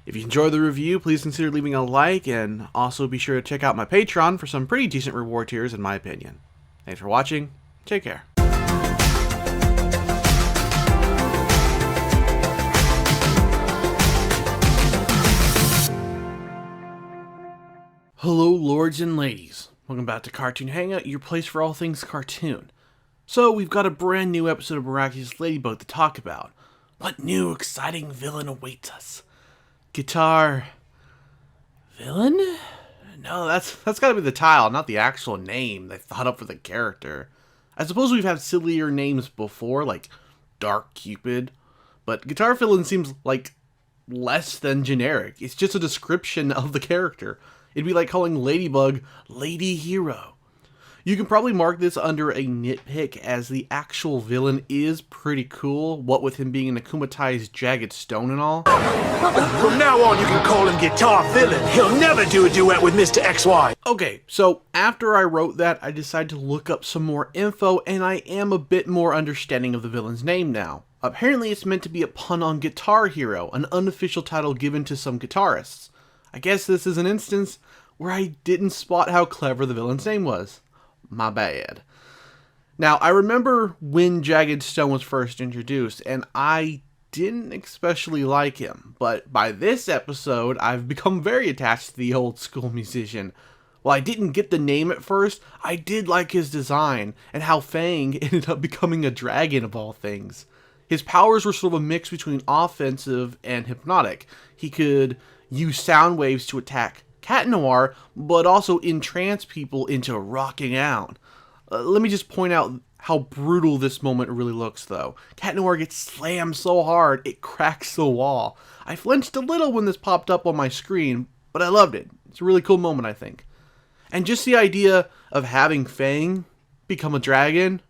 S1: If you enjoyed the review, please consider leaving a like, and also be sure to check out my Patreon for some pretty decent reward tiers in my opinion. Thanks for watching. Take care. Hello lords and ladies, welcome back to Cartoon Hangout, your place for all things cartoon. So we've got a brand new episode of Miraculous Ladybug to talk about. What new exciting villain awaits us? Guitar... villain? No, that's gotta be the title, not the actual name they thought up for the character. I suppose we've had sillier names before, like Dark Cupid, but Guitar Villain seems like less than generic. It's just a description of the character. It'd be like calling Ladybug Lady Hero. You can probably mark this under a nitpick, as the actual villain is pretty cool, what with him being an akumatized jagged stone and all.
S2: From now on, you can call him Guitar Villain. He'll never do a duet with Mr. XY.
S1: Okay, so after I wrote that, I decided to look up some more info, and I am a bit more understanding of the villain's name now. Apparently it's meant to be a pun on Guitar Hero, an unofficial title given to some guitarists. I guess this is an instance where I didn't spot how clever the villain's name was. My bad. Now, I remember when Jagged Stone was first introduced, and I didn't especially like him, but by this episode, I've become very attached to the old school musician. While I didn't get the name at first, I did like his design, and how Fang ended up becoming a dragon of all things. His powers were sort of a mix between offensive and hypnotic. He could use sound waves to attack Cat Noir, but also entrance people into rocking out. Let me just point out how brutal this moment really looks, though. Cat Noir gets slammed so hard, it cracks the wall. I flinched a little when this popped up on my screen, but I loved it. It's a really cool moment, I think. And just the idea of having Fang become a dragon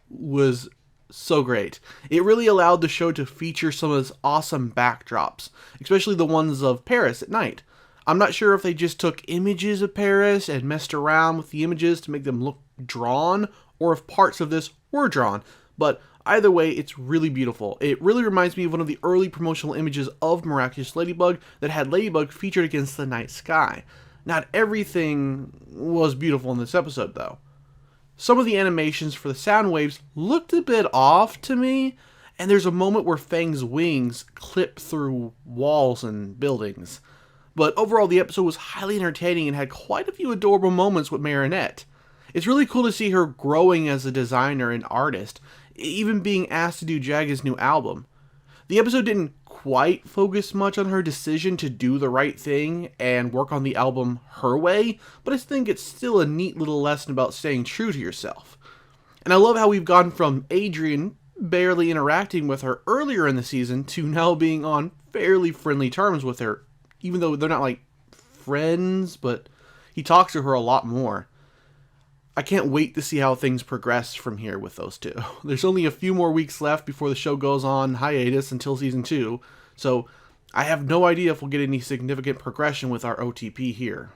S1: was so great. It really allowed the show to feature some of its awesome backdrops, especially the ones of Paris at night. I'm not sure if they just took images of Paris and messed around with the images to make them look drawn, or if parts of this were drawn, but either way, it's really beautiful. It really reminds me of one of the early promotional images of Miraculous Ladybug that had Ladybug featured against the night sky. Not everything was beautiful in this episode, though. Some of the animations for the sound waves looked a bit off to me, and there's a moment where Fang's wings clip through walls and buildings. But overall, the episode was highly entertaining and had quite a few adorable moments with Marinette. It's really cool to see her growing as a designer and artist, even being asked to do Jagged's new album. The episode didn't quite focus much on her decision to do the right thing and work on the album her way, but I think it's still a neat little lesson about staying true to yourself. And I love how we've gone from Adrian barely interacting with her earlier in the season to now being on fairly friendly terms with her, even though they're not like friends, but he talks to her a lot more. I can't wait to see how things progress from here with those two. There's only a few more weeks left before the show goes on hiatus until season 2, so I have no idea if we'll get any significant progression with our OTP here.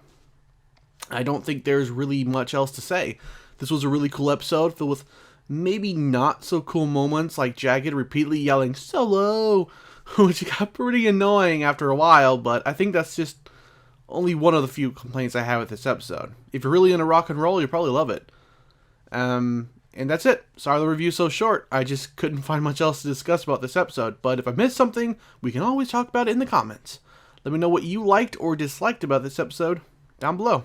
S1: I don't think there's really much else to say. This was a really cool episode filled with maybe not so cool moments like Jagged repeatedly yelling "Solo," which got pretty annoying after a while, but I think that's just only one of the few complaints I have with this episode. If you're really into rock and roll, you'll probably love it. And that's it. Sorry the review's so short. I just couldn't find much else to discuss about this episode, but if I missed something, we can always talk about it in the comments. Let me know what you liked or disliked about this episode down below.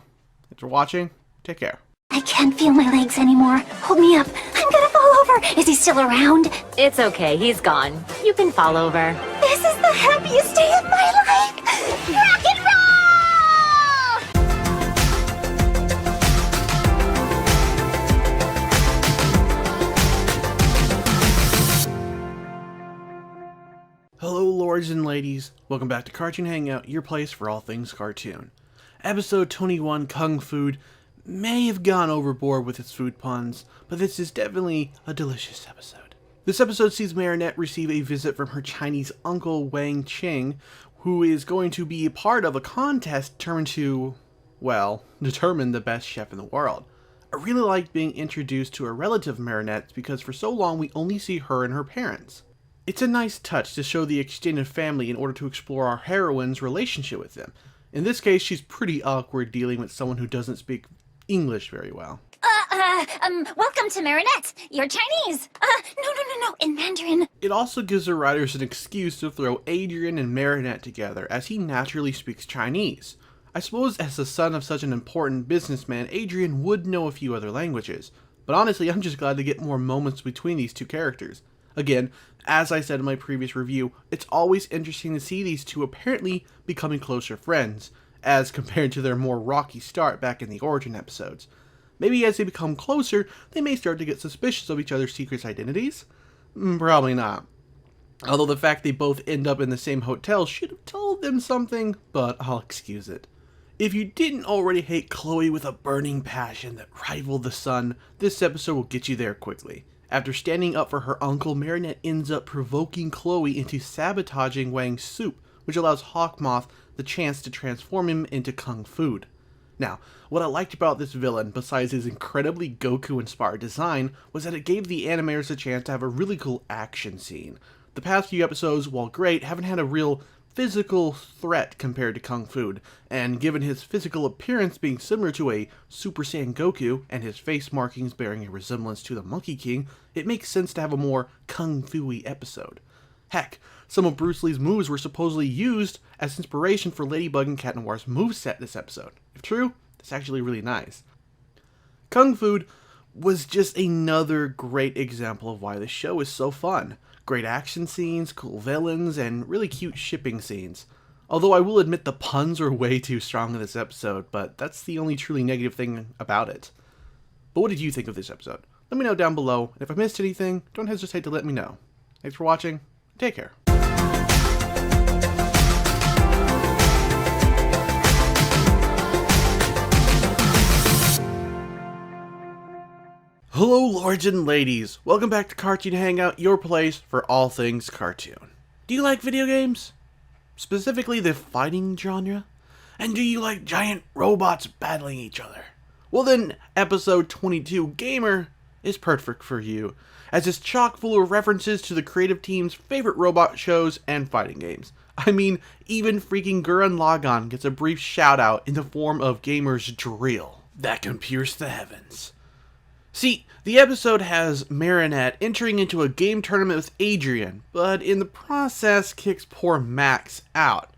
S1: Thanks for watching. Take care.
S5: I can't feel my legs anymore. Hold me up. I'm gonna fall over. Is he still around?
S8: It's okay, he's gone. You can fall over.
S5: This is the happiest day of my life. Rock and roll!
S1: Hello, lords and ladies. Welcome back to Cartoon Hangout, your place for all things cartoon. Episode 21, Kung Food, may have gone overboard with its food puns, but this is definitely a delicious episode. This episode sees Marinette receive a visit from her Chinese uncle Wang Qing, who is going to be a part of a contest determined to, well, determine the best chef in the world. I really liked being introduced to a relative Marinette because for so long we only see her and her parents. It's a nice touch to show the extended family in order to explore our heroine's relationship with them. In this case, she's pretty awkward dealing with someone who doesn't speak English very well.
S5: Welcome to Marinette. You're Chinese. No, in Mandarin.
S1: It also gives the writers an excuse to throw Adrian and Marinette together, as he naturally speaks Chinese. I suppose as the son of such an important businessman, Adrian would know a few other languages. But honestly, I'm just glad to get more moments between these two characters. Again, as I said in my previous review, it's always interesting to see these two apparently becoming closer friends, as compared to their more rocky start back in the origin episodes. Maybe as they become closer, they may start to get suspicious of each other's secret identities? Probably not. Although the fact they both end up in the same hotel should have told them something, but I'll excuse it. If you didn't already hate Chloe with a burning passion that rivaled the sun, this episode will get you there quickly. After standing up for her uncle, Marinette ends up provoking Chloe into sabotaging Wang's soup, which allows Hawkmoth the chance to transform him into Kung Food. Now, what I liked about this villain, besides his incredibly Goku-inspired design, was that it gave the animators a chance to have a really cool action scene. The past few episodes, while great, haven't had a real physical threat compared to Kung Food, and given his physical appearance being similar to a Super Saiyan Goku, and his face markings bearing a resemblance to the Monkey King, it makes sense to have a more Kung Fu-y episode. Heck, some of Bruce Lee's moves were supposedly used as inspiration for Ladybug and Cat Noir's moveset this episode. If true, that's actually really nice. Kung Food was just another great example of why the show is so fun. Great action scenes, cool villains, and really cute shipping scenes. Although I will admit the puns are way too strong in this episode, but that's the only truly negative thing about it. But what did you think of this episode? Let me know down below, and if I missed anything, don't hesitate to let me know. Thanks for watching, take care. Hello lords and ladies, welcome back to Cartoon Hangout, your place for all things cartoon. Do you like video games? Specifically the fighting genre? And do you like giant robots battling each other? Well then, episode 22, Gamer, is perfect for you, as it's chock full of references to the creative team's favorite robot shows and fighting games. I mean, even freaking Gurren Lagann gets a brief shout out in the form of Gamer's drill that can pierce the heavens. See, the episode has Marinette entering into a game tournament with Adrian, but in the process kicks poor Max out.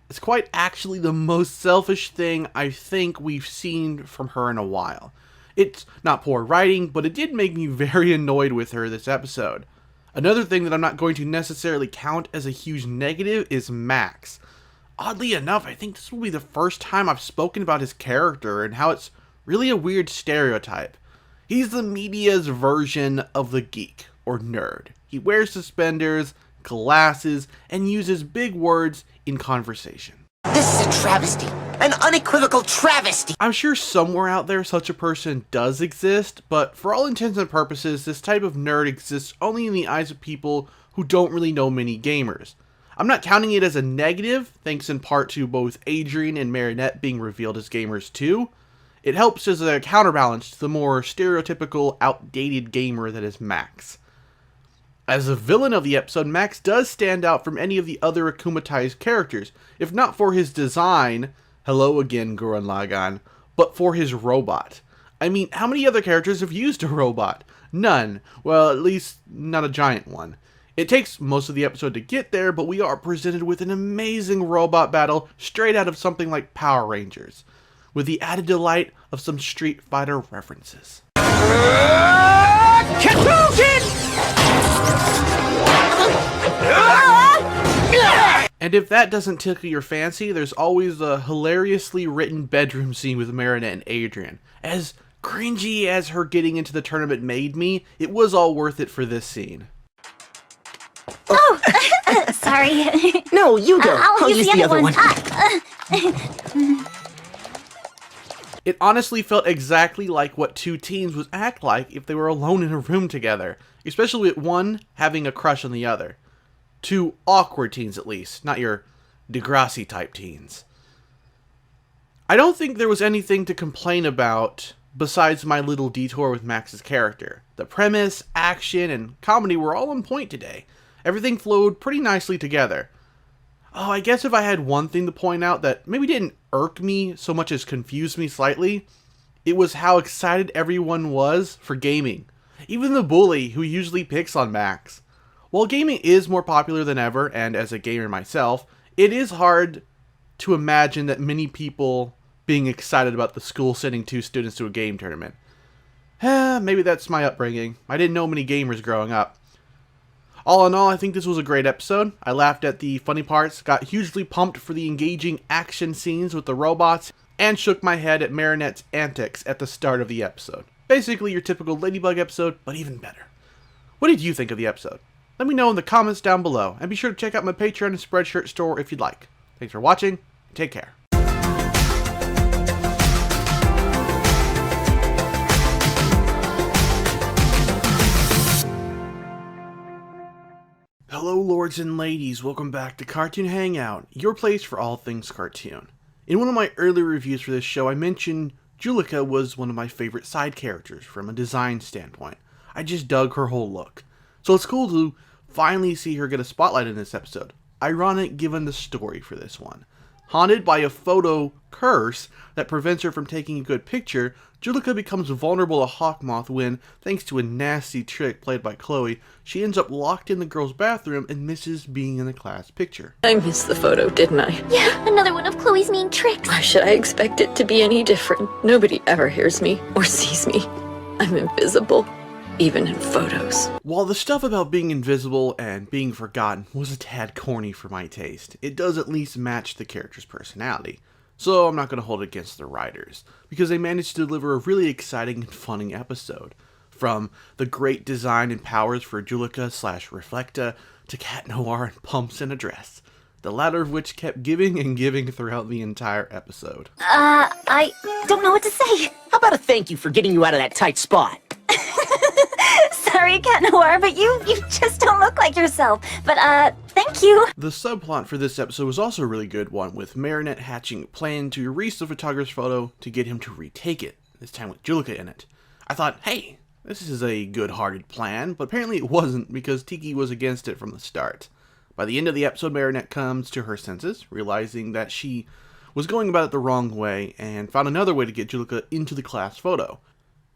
S1: It's quite actually the most selfish thing I think we've seen from her in a while. It's not poor writing, but it did make me very annoyed with her this episode. Another thing that I'm not going to necessarily count as a huge negative is Max. Oddly enough, I think this will be the first time I've spoken about his character and how it's really a weird stereotype. He's the media's version of the geek, or nerd. He wears suspenders, glasses, and uses big words in conversation.
S3: This is a travesty. An unequivocal travesty.
S1: I'm sure somewhere out there such a person does exist, but for all intents and purposes, this type of nerd exists only in the eyes of people who don't really know many gamers. I'm not counting it as a negative, thanks in part to both Adrian and Marinette being revealed as gamers too. It helps as a counterbalance to the more stereotypical, outdated gamer that is Max. As the villain of the episode, Max does stand out from any of the other akumatized characters, if not for his design, hello again Gurren Lagann, but for his robot. I mean, how many other characters have used a robot? None. Well, at least not a giant one. It takes most of the episode to get there, but we are presented with an amazing robot battle straight out of something like Power Rangers, with the added delight of some Street Fighter references. And if that doesn't tickle your fancy, there's always a hilariously written bedroom scene with Marinette and Adrian. As cringy as her getting into the tournament made me, it was all worth it for this scene.
S5: Oh, sorry.
S3: No, you go.
S5: I'll use the other one.
S1: It honestly felt exactly like what two teens would act like if they were alone in a room together, especially with one having a crush on the other. Two awkward teens at least, not your Degrassi type teens. I don't think there was anything to complain about besides my little detour with Max's character. The premise, action, and comedy were all on point today. Everything flowed pretty nicely together. Oh, I guess if I had one thing to point out that maybe didn't irk me so much as confused me slightly, it was how excited everyone was for gaming. Even the bully, who usually picks on Max. While gaming is more popular than ever, and as a gamer myself, it is hard to imagine that many people being excited about the school sending two students to a game tournament. Maybe that's my upbringing. I didn't know many gamers growing up. All in all, I think this was a great episode. I laughed at the funny parts, got hugely pumped for the engaging action scenes with the robots, and shook my head at Marinette's antics at the start of the episode. Basically your typical Ladybug episode, but even better. What did you think of the episode? Let me know in the comments down below, and be sure to check out my Patreon and Spreadshirt store if you'd like. Thanks for watching, and take care. Hello lords and ladies, welcome back to Cartoon Hangout, your place for all things cartoon. In one of my earlier reviews for this show, I mentioned Juleka was one of my favorite side characters from a design standpoint. I just dug her whole look. So it's cool to finally see her get a spotlight in this episode. Ironic given the story for this one. Haunted by a photo curse that prevents her from taking a good picture, Juleka becomes vulnerable to Hawkmoth when, thanks to a nasty trick played by Chloe, she ends up locked in the girls' bathroom and misses being in the class picture.
S12: I missed the photo, didn't I?
S5: Yeah, another one of Chloe's mean tricks.
S12: Why should I expect it to be any different? Nobody ever hears me or sees me. I'm invisible, even in photos.
S1: While the stuff about being invisible and being forgotten was a tad corny for my taste, it does at least match the character's personality. So I'm not going to hold it against the writers, because they managed to deliver a really exciting and funny episode. From the great design and powers for Juleka / Reflekta to Cat Noir and pumps in a dress, the latter of which kept giving and giving throughout the entire episode.
S5: I don't know what to say.
S3: How about a thank you for getting you out of that tight spot?
S5: Sorry, Cat Noir, but you just don't look like yourself. But, thank you.
S1: The subplot for this episode was also a really good one, with Marinette hatching a plan to erase the photographer's photo to get him to retake it, this time with Juleka in it. I thought, hey, this is a good-hearted plan, but apparently it wasn't, because Tiki was against it from the start. By the end of the episode, Marinette comes to her senses, realizing that she was going about it the wrong way, and found another way to get Juleka into the class photo.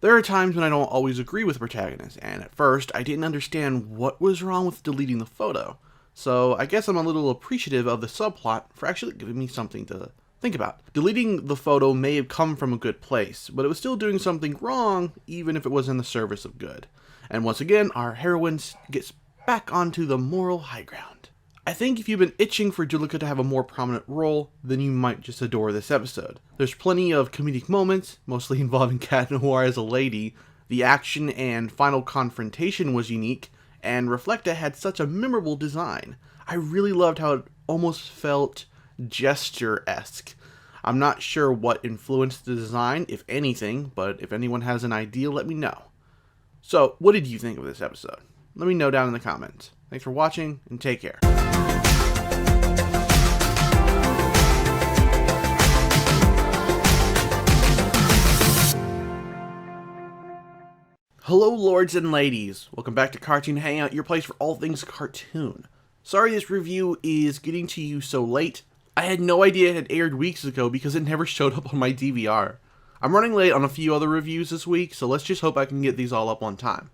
S1: There are times when I don't always agree with the protagonist, and at first I didn't understand what was wrong with deleting the photo. So I guess I'm a little appreciative of the subplot for actually giving me something to think about. Deleting the photo may have come from a good place, but it was still doing something wrong even if it was in the service of good. And once again, our heroine gets back onto the moral high ground. I think if you've been itching for Juleka to have a more prominent role, then you might just adore this episode. There's plenty of comedic moments, mostly involving Cat Noir as a lady, the action and final confrontation was unique, and Reflekta had such a memorable design. I really loved how it almost felt gesture-esque. I'm not sure what influenced the design, if anything, but if anyone has an idea, let me know. So, what did you think of this episode? Let me know down in the comments. Thanks for watching, and take care. Hello lords and ladies, welcome back to Cartoon Hangout, your place for all things cartoon. Sorry this review is getting to you so late. I had no idea it had aired weeks ago because it never showed up on my DVR. I'm running late on a few other reviews this week, so let's just hope I can get these all up on time.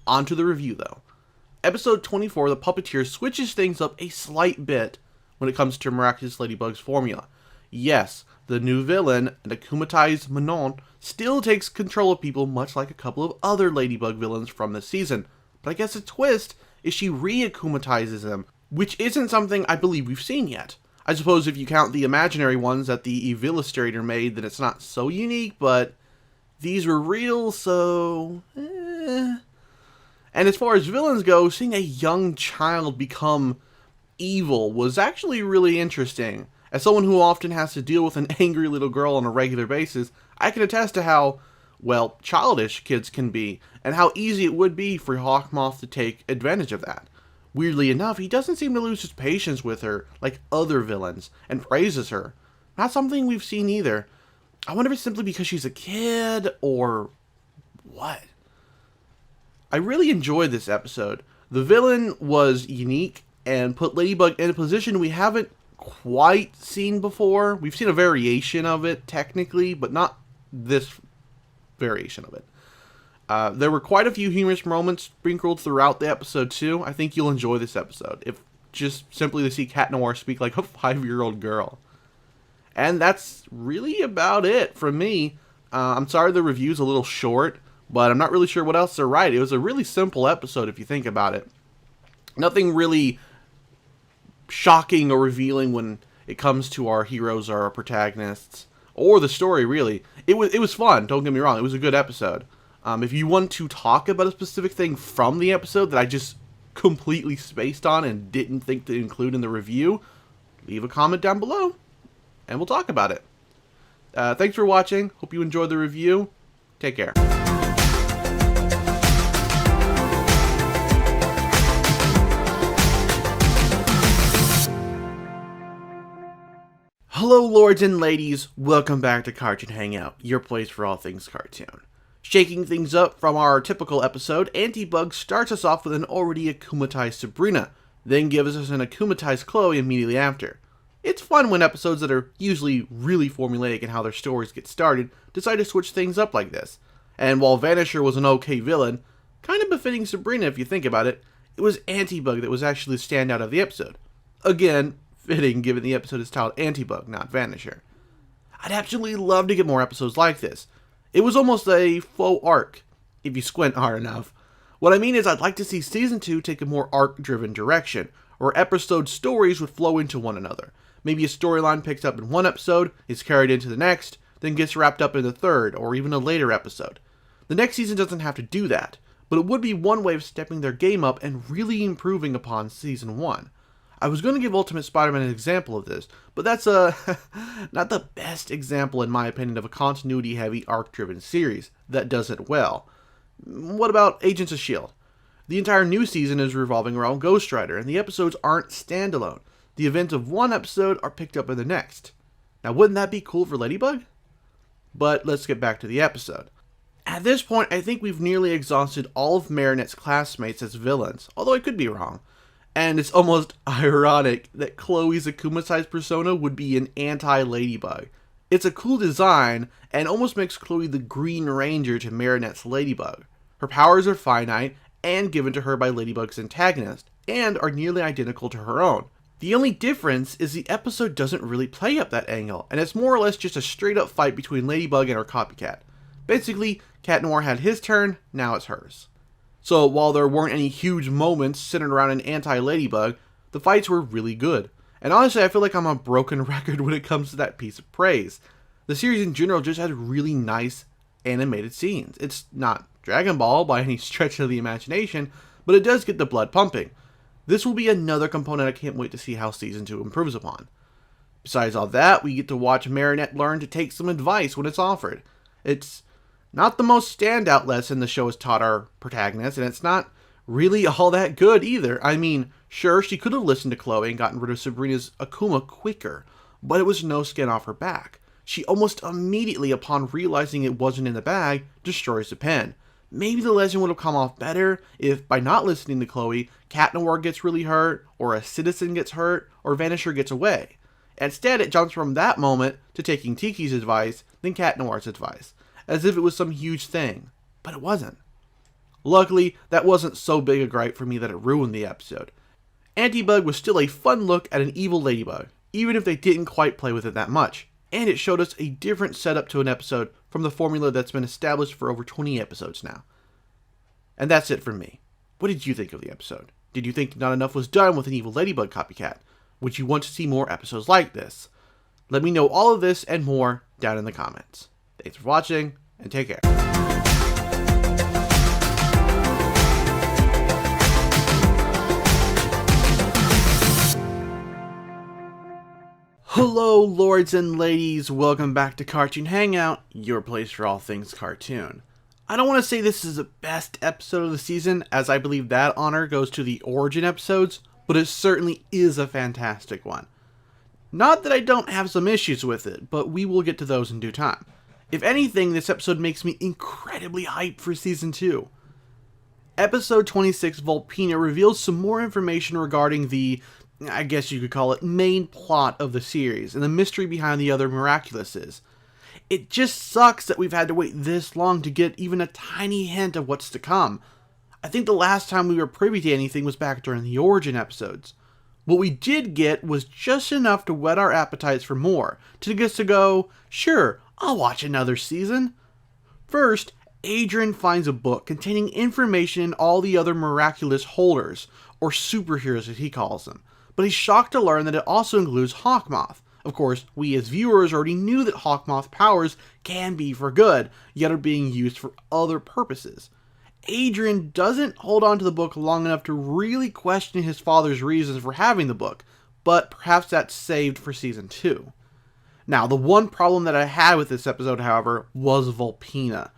S1: On to the review though. Episode 24, The Puppeteer, switches things up a slight bit when it comes to Miraculous Ladybug's formula. Yes, the new villain, an akumatized Manon, still takes control of people much like a couple of other Ladybug villains from this season. But I guess a twist is she re-akumatizes them, which isn't something I believe we've seen yet. I suppose if you count the imaginary ones that the Evillustrator made, then it's not so unique, but these were real, so... And as far as villains go, seeing a young child become evil was actually really interesting. As someone who often has to deal with an angry little girl on a regular basis, I can attest to how, well, childish kids can be, and how easy it would be for Hawkmoth to take advantage of that. Weirdly enough, he doesn't seem to lose his patience with her like other villains, and praises her. Not something we've seen either. I wonder if it's simply because she's a kid, or what? I really enjoyed this episode. The villain was unique, and put Ladybug in a position we haven't quite seen before. We've seen a variation of it, technically, but not this variation of it. There were quite a few humorous moments sprinkled throughout the episode, too. I think you'll enjoy this episode, if just simply to see Cat Noir speak like a 5-year-old girl. And that's really about it from me. I'm sorry the review's a little short, but I'm not really sure what else to write. It was a really simple episode, if you think about it. Nothing really shocking or revealing when it comes to our heroes or our protagonists, or the story, really. It was fun, don't get me wrong, it was a good episode. If you want to talk about a specific thing from the episode that I just completely spaced on and didn't think to include in the review, leave a comment down below, and we'll talk about it. Thanks for watching, hope you enjoyed the review, take care. Hello lords and ladies, welcome back to Cartoon Hangout, your place for all things cartoon. Shaking things up from our typical episode, Antibug starts us off with an already akumatized Sabrina, then gives us an akumatized Chloe immediately after. It's fun when episodes that are usually really formulaic in how their stories get started decide to switch things up like this. And while Vanisher was an okay villain, kind of befitting Sabrina if you think about it, it was Antibug that was actually the standout of the episode. Again, fitting given the episode is titled Antibug, not Vanisher. I'd absolutely love to get more episodes like this. It was almost a faux arc, if you squint hard enough. What I mean is I'd like to see Season 2 take a more arc-driven direction, where episode stories would flow into one another. Maybe a storyline picks up in one episode, is carried into the next, then gets wrapped up in the third, or even a later episode. The next season doesn't have to do that, but it would be one way of stepping their game up and really improving upon Season 1. I was going to give Ultimate Spider-Man an example of this, but that's not the best example in my opinion of a continuity-heavy arc-driven series that does it well. What about Agents of S.H.I.E.L.D.? The entire new season is revolving around Ghost Rider, and the episodes aren't standalone. The events of one episode are picked up in the next. Now wouldn't that be cool for Ladybug? But let's get back to the episode. At this point, I think we've nearly exhausted all of Marinette's classmates as villains, although I could be wrong. And it's almost ironic that Chloe's akumatized persona would be an anti-Ladybug. It's a cool design, and almost makes Chloe the Green Ranger to Marinette's Ladybug. Her powers are finite, and given to her by Ladybug's antagonist, and are nearly identical to her own. The only difference is the episode doesn't really play up that angle, and it's more or less just a straight up fight between Ladybug and her Copycat. Basically, Cat Noir had his turn, now it's hers. So while there weren't any huge moments centered around an anti-Ladybug, the fights were really good. And honestly, I feel like I'm a broken record when it comes to that piece of praise. The series in general just has really nice animated scenes. It's not Dragon Ball by any stretch of the imagination, but it does get the blood pumping. This will be another component I can't wait to see how Season 2 improves upon. Besides all that, we get to watch Marinette learn to take some advice when it's offered. It's not the most standout lesson the show has taught our protagonist, and it's not really all that good either. I mean, sure, she could have listened to Chloe and gotten rid of Sabrina's Akuma quicker, but it was no skin off her back. She almost immediately, upon realizing it wasn't in the bag, destroys the pen. Maybe the legend would have come off better if, by not listening to Chloe, Cat Noir gets really hurt, or a citizen gets hurt, or Vanisher gets away. Instead, it jumps from that moment to taking Tiki's advice, then Cat Noir's advice, as if it was some huge thing. But it wasn't. Luckily, that wasn't so big a gripe for me that it ruined the episode. Antibug was still a fun look at an evil ladybug, even if they didn't quite play with it that much. And it showed us a different setup to an episode from the formula that's been established for over 20 episodes now. And that's it from me. What did you think of the episode? Did you think not enough was done with an evil ladybug copycat? Would you want to see more episodes like this? Let me know all of this and more down in the comments. Thanks for watching, and take care. Hello, lords and ladies, welcome back to Cartoon Hangout, your place for all things cartoon. I don't want to say this is the best episode of the season, as I believe that honor goes to the origin episodes, but it certainly is a fantastic one. Not that I don't have some issues with it, but we will get to those in due time. If anything, this episode makes me incredibly hyped for Season 2. Episode 26, Volpina, reveals some more information regarding the, I guess you could call it, main plot of the series, and the mystery behind the other Miraculouses. It just sucks that we've had to wait this long to get even a tiny hint of what's to come. I think the last time we were privy to anything was back during the origin episodes. What we did get was just enough to whet our appetites for more, to get us to go, sure, I'll watch another season. First, Adrian finds a book containing information in all the other miraculous holders, or superheroes as he calls them, but he's shocked to learn that it also includes Hawkmoth. Of course, we as viewers already knew that Hawkmoth's powers can be for good, yet are being used for other purposes. Adrian doesn't hold on to the book long enough to really question his father's reasons for having the book, but perhaps that's saved for Season 2. Now, the one problem that I had with this episode, however, was Volpina.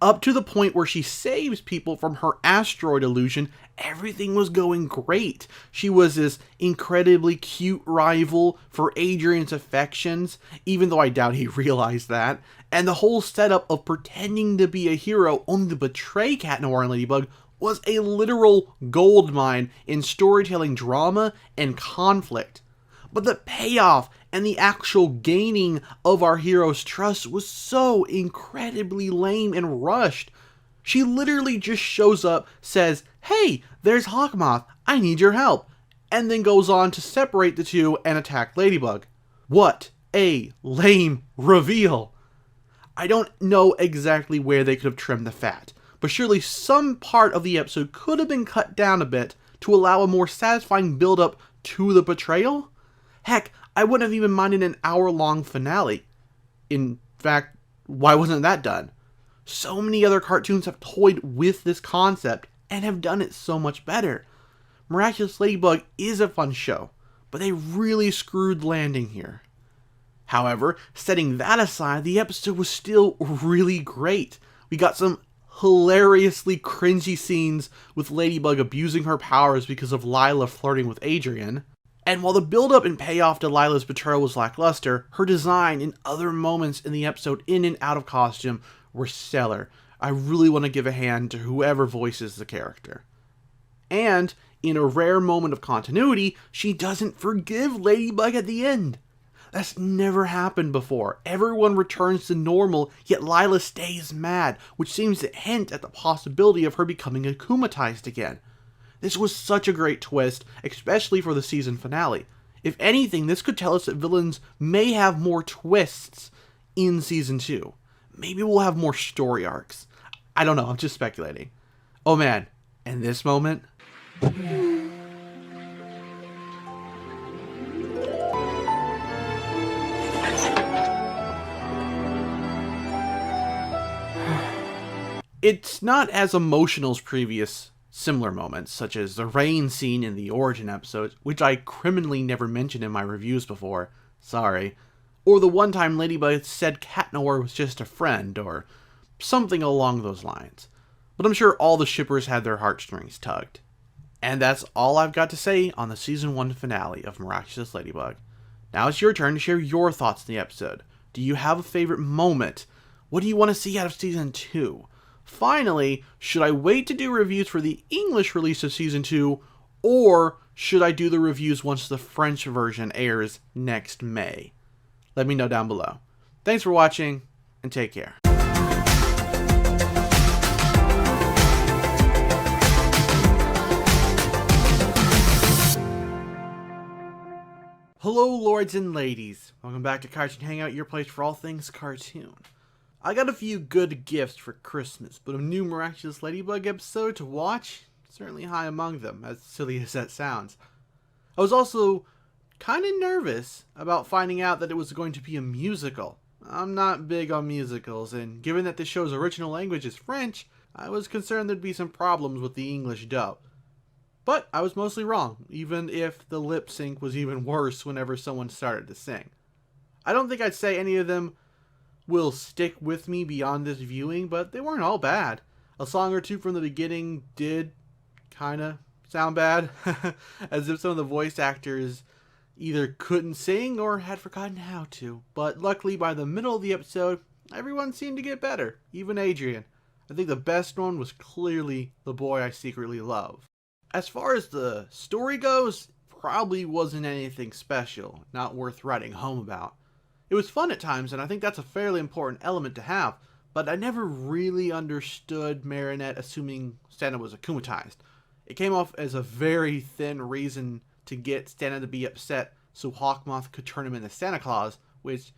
S1: Up to the point where she saves people from her asteroid illusion, everything was going great. She was this incredibly cute rival for Adrian's affections, even though I doubt he realized that. And the whole setup of pretending to be a hero only to betray Cat Noir and Ladybug was a literal goldmine in storytelling drama and conflict. But the payoff and the actual gaining of our hero's trust was so incredibly lame and rushed. She literally just shows up, says, "Hey, there's Hawkmoth, I need your help," and then goes on to separate the two and attack Ladybug. What a lame reveal! I don't know exactly where they could have trimmed the fat, but surely some part of the episode could have been cut down a bit to allow a more satisfying build-up to the betrayal? Heck, I wouldn't have even minded an hour-long finale. In fact, why wasn't that done? So many other cartoons have toyed with this concept and have done it so much better. Miraculous Ladybug is a fun show, but they really screwed landing here. However, setting that aside, the episode was still really great. We got some hilariously cringy scenes with Ladybug abusing her powers because of Lila flirting with Adrian. And while the build-up and payoff to Lila's betrayal was lackluster, her design and other moments in the episode in and out of costume were stellar. I really want to give a hand to whoever voices the character. And, in a rare moment of continuity, she doesn't forgive Ladybug at the end. That's never happened before. Everyone returns to normal, yet Lila stays mad, which seems to hint at the possibility of her becoming akumatized again. This was such a great twist, especially for the season finale. If anything, this could tell us that villains may have more twists in Season 2. Maybe we'll have more story arcs. I don't know, I'm just speculating. Oh man, and this moment? It's not as emotional as previous similar moments, such as the rain scene in the origin episode, which I criminally never mentioned in my reviews before, sorry, or the one time Ladybug said Cat Noir was just a friend, or something along those lines. But I'm sure all the shippers had their heartstrings tugged. And that's all I've got to say on the Season 1 finale of Miraculous Ladybug. Now it's your turn to share your thoughts on the episode. Do you have a favorite moment? What do you want to see out of Season 2? Finally, should I wait to do reviews for the English release of Season 2, or should I do the reviews once the French version airs next May? Let me know down below. Thanks for watching, and take care. Hello, lords and ladies. Welcome back to Cartoon Hangout, your place for all things cartoon. I got a few good gifts for Christmas, but a new Miraculous Ladybug episode to watch? Certainly high among them, as silly as that sounds. I was also kind of nervous about finding out that it was going to be a musical. I'm not big on musicals, and given that the show's original language is French, I was concerned there'd be some problems with the English dub. But I was mostly wrong, even if the lip sync was even worse whenever someone started to sing. I don't think I'd say any of them will stick with me beyond this viewing, but they weren't all bad. A song or two from the beginning did kinda sound bad, as if some of the voice actors either couldn't sing or had forgotten how to. But luckily by the middle of the episode, everyone seemed to get better, even Adrian. I think the best one was clearly the boy I secretly love. As far as the story goes, probably wasn't anything special, not worth writing home about. It was fun at times, and I think that's a fairly important element to have, but I never really understood Marinette assuming Santa was akumatized. It came off as a very thin reason to get Santa to be upset so Hawkmoth could turn him into Santa Claus, which,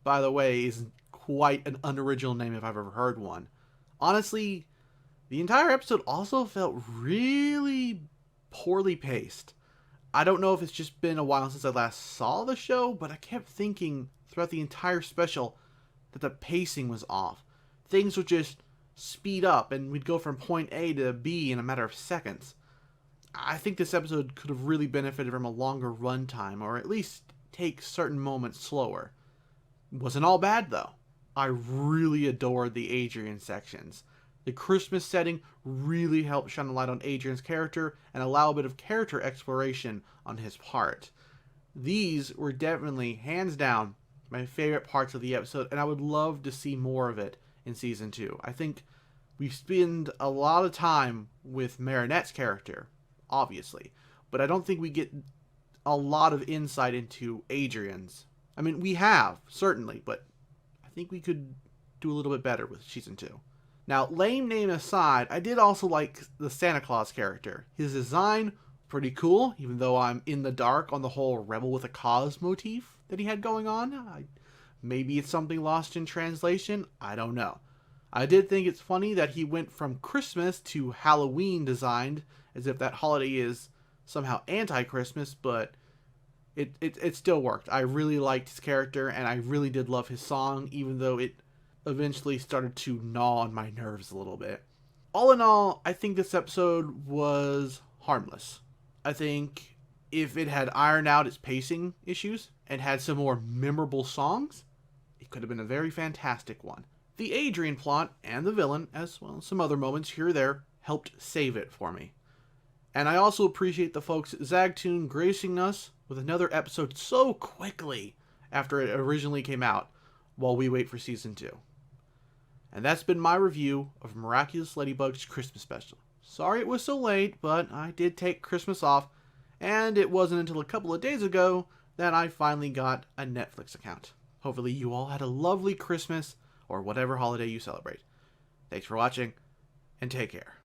S1: by the way, is quite an unoriginal name if I've ever heard one. Honestly, the entire episode also felt really poorly paced. I don't know if it's just been a while since I last saw the show, but I kept thinking throughout the entire special that the pacing was off. Things would just speed up and we'd go from point A to B in a matter of seconds. I think this episode could have really benefited from a longer runtime, or at least take certain moments slower. It wasn't all bad though. I really adored the Adrian sections. The Christmas setting really helped shine a light on Adrian's character and allow a bit of character exploration on his part. These were definitely, hands down, my favorite parts of the episode, and I would love to see more of it in Season 2. I think we spend a lot of time with Marinette's character, obviously, but I don't think we get a lot of insight into Adrian's. I mean, we have, certainly, but I think we could do a little bit better with Season 2. Now, lame name aside, I did also like the Santa Claus character. His design, pretty cool, even though I'm in the dark on the whole rebel with a cause motif that he had going on. Maybe it's something lost in translation, I don't know. I did think it's funny that he went from Christmas to Halloween designed, as if that holiday is somehow anti-Christmas, but it still worked. I really liked his character, and I really did love his song, even though it eventually started to gnaw on my nerves a little bit. All in all, I think this episode was harmless. I think if it had ironed out its pacing issues and had some more memorable songs, it could have been a very fantastic one. The Adrian plot and the villain, as well as some other moments here or there, helped save it for me. And I also appreciate the folks at Zagtoon gracing us with another episode so quickly after it originally came out, while we wait for Season 2. And that's been my review of Miraculous Ladybug's Christmas special. Sorry it was so late, but I did take Christmas off, and it wasn't until a couple of days ago that I finally got a Netflix account. Hopefully you all had a lovely Christmas, or whatever holiday you celebrate. Thanks for watching, and take care.